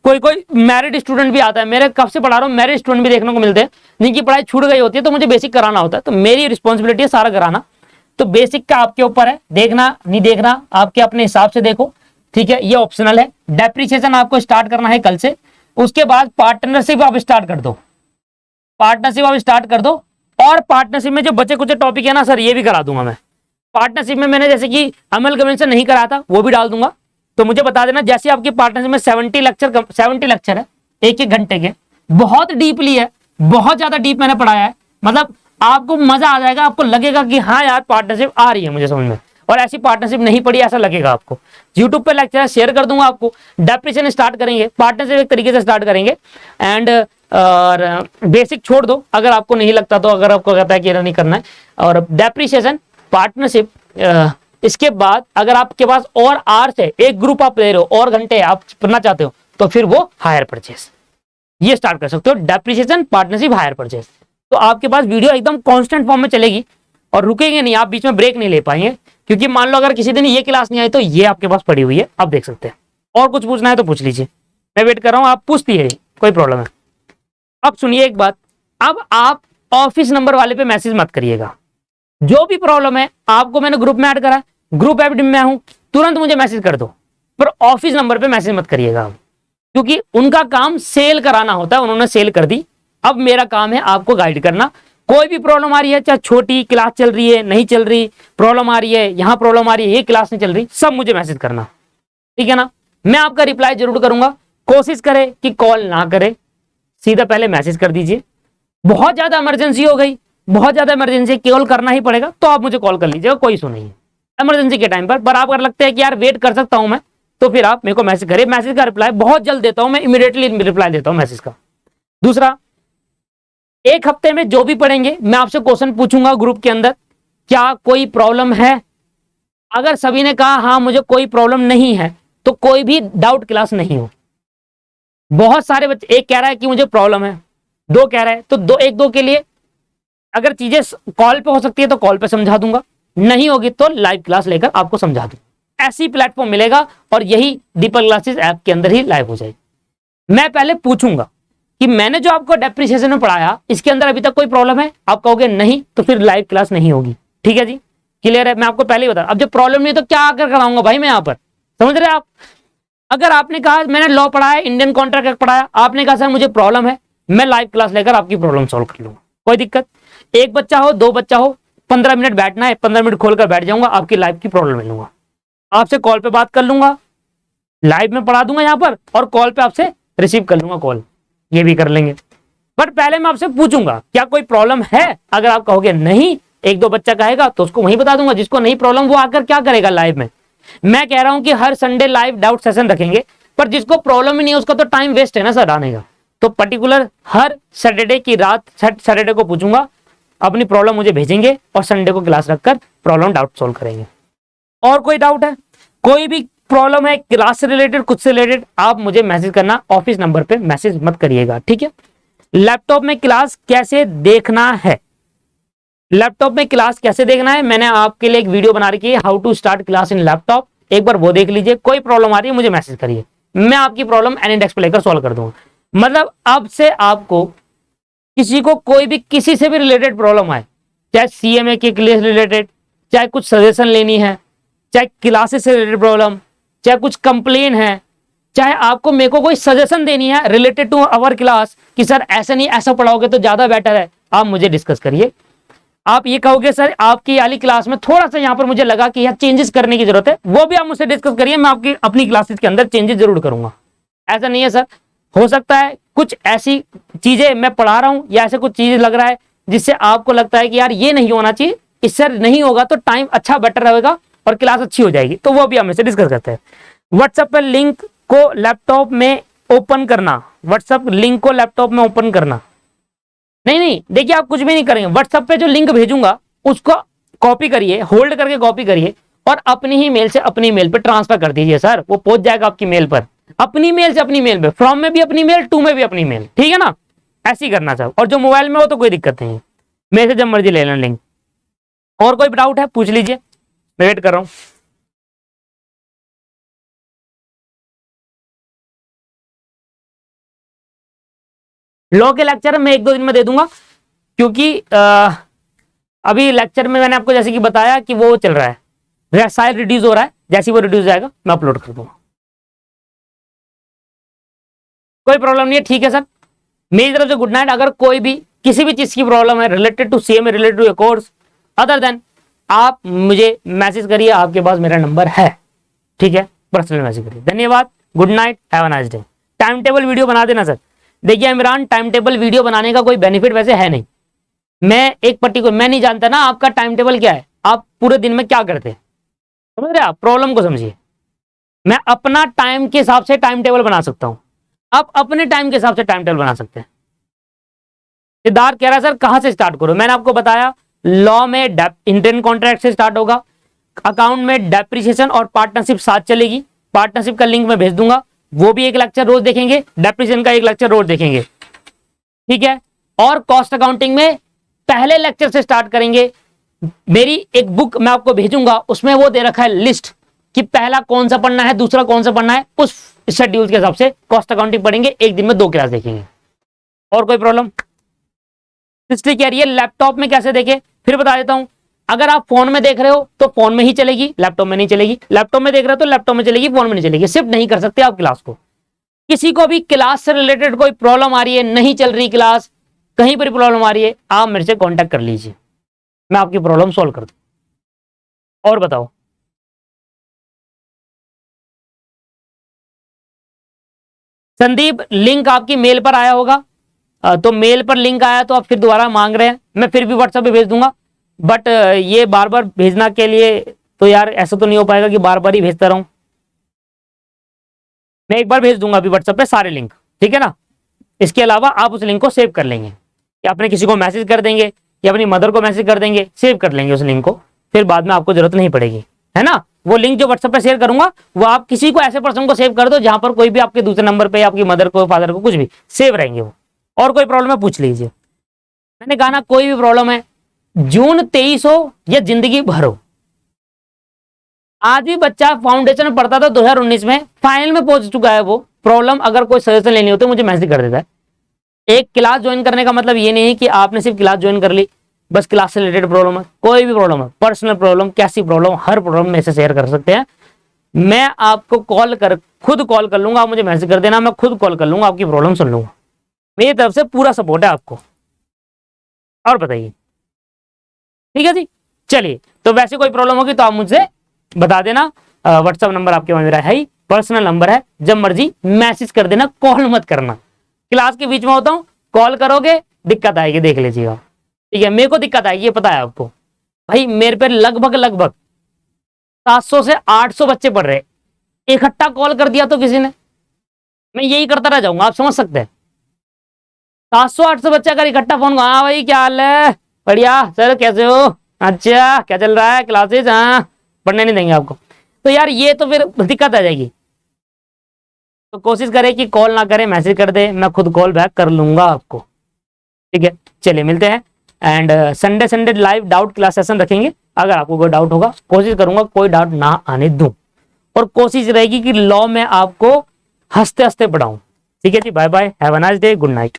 कोई मैरिड स्टूडेंट भी आता है, मेरे कब से पढ़ा रहा हूँ, मैरिड स्टूडेंट भी देखने को मिलते हैं जिनकी पढ़ाई छूट गई होती है, तो मुझे बेसिक कराना होता है, तो मेरी रिस्पॉन्सिबिलिटी है सारा कराना। तो बेसिक का आपके ऊपर है, देखना नहीं देखना आपके अपने हिसाब से देखो, ठीक है, ये ऑप्शनल है। डेप्रिसिएशन आपको स्टार्ट करना है कल से, उसके बाद पार्टनरशिप आप स्टार्ट कर दो, और पार्टनरशिप में जो बचे कुछ टॉपिक है ना सर, ये भी करा दूंगा मैं। पार्टनरशिप में मैंने जैसे कि अमल कन्वेंशन नहीं कराया था, वो भी डाल दूंगा, तो मुझे बता देना। जैसे आपकी पार्टनरशिप में 70 लेक्चर है 1 घंटे के, बहुत डीपली है, बहुत ज्यादा डीप मैंने पढ़ाया है, मतलब आपको मजा आ जाएगा, आपको लगेगा कि हाँ यार पार्टनरशिप आ रही है मुझे समझ में। और ऐसी पार्टनरशिप नहीं पड़ी ऐसा लगेगा आपको। यूट्यूब पे लेक्चर शेयर कर दूंगा आपको, डेप्रिसिएशन स्टार्ट करेंगे, पार्टनरशिप एक तरीके से स्टार्ट करेंगे एंड और बेसिक छोड़ दो अगर आपको नहीं लगता तो, अगर आपको लगता है कि नहीं करना है, और डेप्रिसिएशन पार्टनरशिप इसके बाद अगर आपके पास और आवर्स है, एक ग्रुप आप ले रहे हो और घंटे आप पढ़ना चाहते हो तो फिर वो हायर परचेस ये स्टार्ट कर सकते हो, डेप्रिसिएशन पार्टनरशिप हायर परचेस। तो आपके पास वीडियो एकदम कांस्टेंट फॉर्म में चलेगी और रुकेंगे नहीं, आप बीच में ब्रेक नहीं ले पाएंगे, क्योंकि मान लो अगर किसी दिन ये क्लास नहीं आई तो ये आपके पास पड़ी हुई है, आप देख सकते हैं। और कुछ पूछना है तो पूछ लीजिए, मैं वेट कर रहा हूं, आप पूछती है कोई प्रॉब्लम है। अब सुनिए एक बात, अब आप ऑफिस नंबर वाले पे मैसेज मत करिएगा, जो भी प्रॉब्लम है आपको मैंने ग्रुप में ऐड करा, ग्रुप एडमिन में हूं, तुरंत मुझे मैसेज कर दो, पर ऑफिस नंबर पे मैसेज मत करिएगा आप, क्योंकि उनका काम सेल कराना होता है, उन्होंने सेल कर दी, अब मेरा काम है आपको गाइड करना। कोई भी प्रॉब्लम आ रही है, चाहे छोटी क्लास चल रही है नहीं चल रही, प्रॉब्लम आ रही है यहां प्रॉब्लम आ रही है, ये क्लास नहीं चल रही, सब मुझे मैसेज करना, ठीक है ना। मैं आपका रिप्लाई जरूर करूंगा, कोशिश करें कि कॉल ना करें, सीधा पहले मैसेज कर दीजिए। बहुत ज्यादा इमरजेंसी हो गई, बहुत ज्यादा इमरजेंसी कॉल करना ही पड़ेगा तो आप मुझे कॉल कर लीजिएगा, कोई इशू नहीं है इमरजेंसी के टाइम पर आप अगर लगता है कि यार वेट कर सकता हूं मैं, तो फिर आप मेरे को मैसेज करिए, मैसेज का रिप्लाई बहुत जल्द देता हूं मैं, इमीडिएटली रिप्लाई देता हूं मैसेज का। दूसरा, एक हफ्ते में जो भी पढ़ेंगे मैं आपसे क्वेश्चन पूछूंगा ग्रुप के अंदर, क्या कोई प्रॉब्लम है, अगर सभी ने कहा हाँ मुझे कोई प्रॉब्लम नहीं है तो कोई भी डाउट क्लास नहीं हो। बहुत सारे बच्चे, एक कह रहा है कि मुझे प्रॉब्लम है, दो कह रहा है, तो दो एक दो के लिए अगर चीजें कॉल पे हो सकती है तो कॉल पे समझा दूंगा, नहीं होगी तो लाइव क्लास लेकर आपको समझा दूंगा, ऐसी प्लेटफॉर्म मिलेगा और यही दीपक क्लासेस ऐप के अंदर ही लाइव हो जाएगी। मैं पहले पूछूंगा कि मैंने जो आपको डेप्रिसिएशन में पढ़ाया इसके अंदर अभी तक कोई प्रॉब्लम है, आप कहोगे नहीं तो फिर लाइव क्लास नहीं होगी, ठीक है जी, क्लियर है। मैं आपको पहले ही बता, अब जब प्रॉब्लम नहीं है तो क्या आकर कराऊंगा भाई मैं यहाँ पर, समझ रहे आप। अगर आपने कहा मैंने लॉ पढ़ा है, इंडियन कॉन्ट्रैक्ट एक्ट पढ़ाया, आपने कहा सर मुझे प्रॉब्लम है, मैं लाइव क्लास लेकर आपकी प्रॉब्लम सॉल्व कर लूंगा, कोई दिक्कत। एक बच्चा हो, दो बच्चा हो, 15 मिनट बैठना है, 15 मिनट खोलकर बैठ जाऊंगा, आपकी लाइव की प्रॉब्लम ले लूंगा, आपसे कॉल पे बात कर लूंगा, लाइव में पढ़ा दूंगा यहाँ पर और कॉल पे आपसे रिसीव कर लूंगा कॉल, ये भी कर लेंगे। बट पहले मैं आपसे पूछूंगा क्या कोई प्रॉब्लम है, अगर आप कहोगे नहीं, एक दो बच्चा कहेगा तो उसको वहीं बता दूंगा, जिसको नहीं प्रॉब्लम वो आकर क्या करेगा लाइव में। मैं कह रहा हूं कि हर संडे लाइव डाउट सेशन रखेंगे, पर जिसको प्रॉब्लम ही नहीं है उसका तो टाइम वेस्ट है ना सर आने का, तो पर्टिकुलर हर सैटरडे की रात सैटरडे को पूछूंगा, अपनी प्रॉब्लम मुझे भेजेंगे और संडे को क्लास रखकर प्रॉब्लम डाउट सोल्व करेंगे। और कोई डाउट है, कोई भी प्रॉब्लम है क्लास से रिलेटेड, कुछ से रिलेटेड, आप मुझे मैसेज करना, ऑफिस नंबर पे मैसेज मत करिएगा, ठीक है। लैपटॉप में क्लास कैसे देखना है, लैपटॉप में क्लास कैसे देखना है, मैंने आपके लिए एक वीडियो बना रखी है, how to start class in laptop, एक बार वो देख लीजिए। कोई प्रॉब्लम आ रही है मुझे मैसेज करिए, मैं आपकी प्रॉब्लम एनीडेस्क पे लेकर सॉल्व कर दूंगा। मतलब अब से आपको किसी को कोई भी किसी से भी रिलेटेड प्रॉब्लम आए, चाहे सीएमए के क्लास रिलेटेड, चाहे कुछ सजेशन लेनी है, चाहे क्लासेस से रिलेटेड प्रॉब्लम, चाहे कुछ कंप्लेन है, चाहे आपको मेरे को कोई सजेशन देनी है रिलेटेड टू अवर क्लास कि सर ऐसा नहीं ऐसा पढ़ाओगे तो ज्यादा बेटर है, आप मुझे डिस्कस करिए। आप ये कहोगे सर आपकी वाली क्लास में थोड़ा सा यहाँ पर मुझे लगा कि यहाँ चेंजेस करने की जरूरत है, वो भी आप मुझसे डिस्कस करिए, मैं आपकी अपनी क्लासेस के अंदर चेंजेस जरूर करूंगा। ऐसा नहीं है सर, हो सकता है कुछ ऐसी चीजें मैं पढ़ा रहा हूँ या ऐसे कुछ चीज लग रहा है जिससे आपको लगता है कि यार ये नहीं होना चाहिए, इससे नहीं होगा तो टाइम अच्छा बेटर रहेगा और क्लास अच्छी हो जाएगी, तो वो भी हम इससे डिस्कस करते हैं। व्हाट्सएप पर लिंक को लैपटॉप में ओपन करना, व्हाट्सएप लिंक को लैपटॉप में ओपन करना, नहीं देखिए आप कुछ भी नहीं करेंगे, व्हाट्सएप पे जो लिंक भेजूंगा उसको कॉपी करिए, होल्ड करके कॉपी करिए और अपनी ही मेल से अपनी मेल पे ट्रांसफर कर दीजिए सर, वो पहुंच जाएगा आपकी मेल पर, अपनी मेल से अपनी मेल पे, फ्रॉम में भी अपनी मेल, टू में भी अपनी मेल, ठीक है ना, ऐसे ही करना सर। और जो मोबाइल में हो तो कोई दिक्कत नहीं है, मेरे से जब मर्जी ले लेना लिंक। और कोई डाउट है पूछ लीजिए, मैं वेट कर रहा हूं। लॉ के लेक्चर मैं एक दो दिन में दे दूंगा, क्योंकि अभी लेक्चर में मैंने आपको जैसे कि बताया कि वो चल रहा है, शायद रिड्यूस हो रहा है, जैसे वो रिड्यूस जाएगा मैं अपलोड कर दूंगा, कोई प्रॉब्लम नहीं है, ठीक है सर। मेरी तरफ से गुड नाइट। अगर कोई भी किसी भी चीज की प्रॉब्लम है related to CMA, related to course other than, आप मुझे मैसेज करिए, आपके पास मेरा नंबर है, ठीक है, पर्सनल मैसेज करिए। धन्यवाद, good night, have a nice day. Time table video बना देना सर। देखिए इमरान, टाइम टेबल वीडियो बनाने का कोई बेनिफिट वैसे है नहीं, मैं एक पर्टिकुलर, मैं नहीं जानता ना आपका टाइम टेबल क्या है, आप पूरे दिन में क्या करते हैं, समझ रहे आप, प्रॉब्लम को समझिए। मैं अपना टाइम के हिसाब से टाइम टेबल बना सकता हूं, आप अपने टाइम के हिसाब से टाइम टेबल बना सकते हैं। सिद्धार्थ कह रहा है सर कहां से स्टार्ट करो, मैंने आपको बताया लॉ में इंटरन कॉन्ट्रैक्ट से स्टार्ट होगा, अकाउंट में डेप्रिसिएशन और पार्टनरशिप साथ चलेगी, पार्टनरशिप का लिंक मैं भेज दूंगा, वो भी एक लेक्चर रोज देखेंगे, डेप्रिसिएशन का एक लेक्चर रोज देखेंगे, ठीक है। और कॉस्ट अकाउंटिंग में पहले लेक्चर से स्टार्ट करेंगे। मेरी एक बुक मैं आपको भेजूंगा, उसमें वो दे रखा है लिस्ट कि पहला कौन सा पढ़ना है, दूसरा कौन सा पढ़ना है, उस शेड्यूल के हिसाब से कॉस्ट अकाउंटिंग पढ़ेंगे, एक दिन में 2 क्लास देखेंगे। और कोई प्रॉब्लम? इसलिए कह रही है लैपटॉप में कैसे देखे, फिर बता देता हूं। अगर आप फोन में देख रहे हो तो फोन में ही चलेगी, लैपटॉप में नहीं चलेगी, लैपटॉप में देख रहे हो तो लैपटॉप में चलेगी, फोन में नहीं चलेगी। शिफ्ट नहीं कर सकते आप क्लास को। किसी को भी क्लास से रिलेटेड कोई प्रॉब्लम आ रही है, नहीं चल रही क्लास, कहीं पर प्रॉब्लम आ रही है, आप मेरे से कॉन्टैक्ट कर लीजिए, मैं आपकी प्रॉब्लम सॉल्व कर दूं। और बताओ, संदीप लिंक आपकी मेल पर आया होगा, तो मेल पर लिंक आया तो आप फिर दोबारा मांग रहे हैं, मैं फिर भी व्हाट्सएप पे भेज दूंगा, बट ये बार बार भेजना के लिए तो यार ऐसा तो नहीं हो पाएगा कि बार बार ही भेजता रहूं। मैं एक बार भेज दूंगा अभी व्हाट्सएप पे सारे लिंक, ठीक है ना। इसके अलावा आप उस लिंक को सेव कर लेंगे, या अपने किसी को मैसेज कर देंगे, या अपनी मदर को मैसेज कर देंगे, सेव कर लेंगे उस लिंक को, फिर बाद में आपको जरूरत नहीं पड़ेगी, है ना। वो लिंक जो व्हाट्सएप पे शेयर करूंगा वो आप किसी को ऐसे पर्सन को सेव कर दो जहां पर कोई भी आपके दूसरे नंबर पे, आपकी मदर को, फादर को, कुछ भी सेव रहेंगे वो। और कोई प्रॉब्लम है पूछ लीजिए। मैंने कहा ना कोई भी प्रॉब्लम है, जून 23 हो या जिंदगी भर हो, आज भी बच्चा फाउंडेशन में पढ़ता था 2019 में, फाइनल में पहुंच चुका है वो। प्रॉब्लम अगर कोई सजेशन लेनी होती है मुझे मैसेज कर देता है। एक क्लास ज्वाइन करने का मतलब ये नहीं है कि आपने सिर्फ क्लास ज्वाइन कर ली, बस क्लास से रिलेटेड प्रॉब्लम है, कोई भी प्रॉब्लम है, पर्सनल प्रॉब्लम, कैसी प्रॉब्लम, हर प्रॉब्लम में से शेयर कर सकते हैं। मैं आपको खुद कॉल कर लूंगा, आप मुझे मैसेज कर देना, मैं खुद कॉल कर लूंगा, आपकी प्रॉब्लम सुन लूंगा। मेरी तरफ से पूरा सपोर्ट है आपको। और बताइए, ठीक है जी। चलिए, तो वैसे कोई प्रॉब्लम होगी तो आप मुझसे बता देना। व्हाट्सएप नंबर आपके पास मेरा है ही, पर्सनल नंबर है, जब मर्जी मैसेज कर देना, कॉल मत करना। क्लास के बीच में होता हूं, कॉल करोगे दिक्कत आएगी, देख लीजिएगा, ठीक है। मेरे को दिक्कत आएगी, ये पता है आपको भाई। मेरे पे लगभग 700 से 800 बच्चे पढ़ रहे, इकट्ठा कॉल कर दिया तो किसी ने, मैं यही करता रह जाऊंगा, आप समझ सकते हैं। 700-800 बच्चे अगर इकट्ठा फोन, हाँ भाई क्या हाल है, बढ़िया सर कैसे हो, अच्छा क्या चल रहा है क्लासेज, हाँ, पढ़ने नहीं देंगे आपको, तो यार ये तो फिर दिक्कत आ जाएगी। तो कोशिश करें कि कॉल ना करें, मैसेज कर दे, मैं खुद कॉल बैक कर लूंगा आपको, ठीक है। चलिए मिलते हैं, and Sunday live doubt class session रखेंगे। अगर आपको कोई डाउट होगा, कोशिश करूंगा कोई डाउट ना आने दूं, और कोशिश रहेगी कि लॉ में आपको हंसते हंसते पढ़ाऊं, ठीक है जी। Bye bye, have a nice day, good night.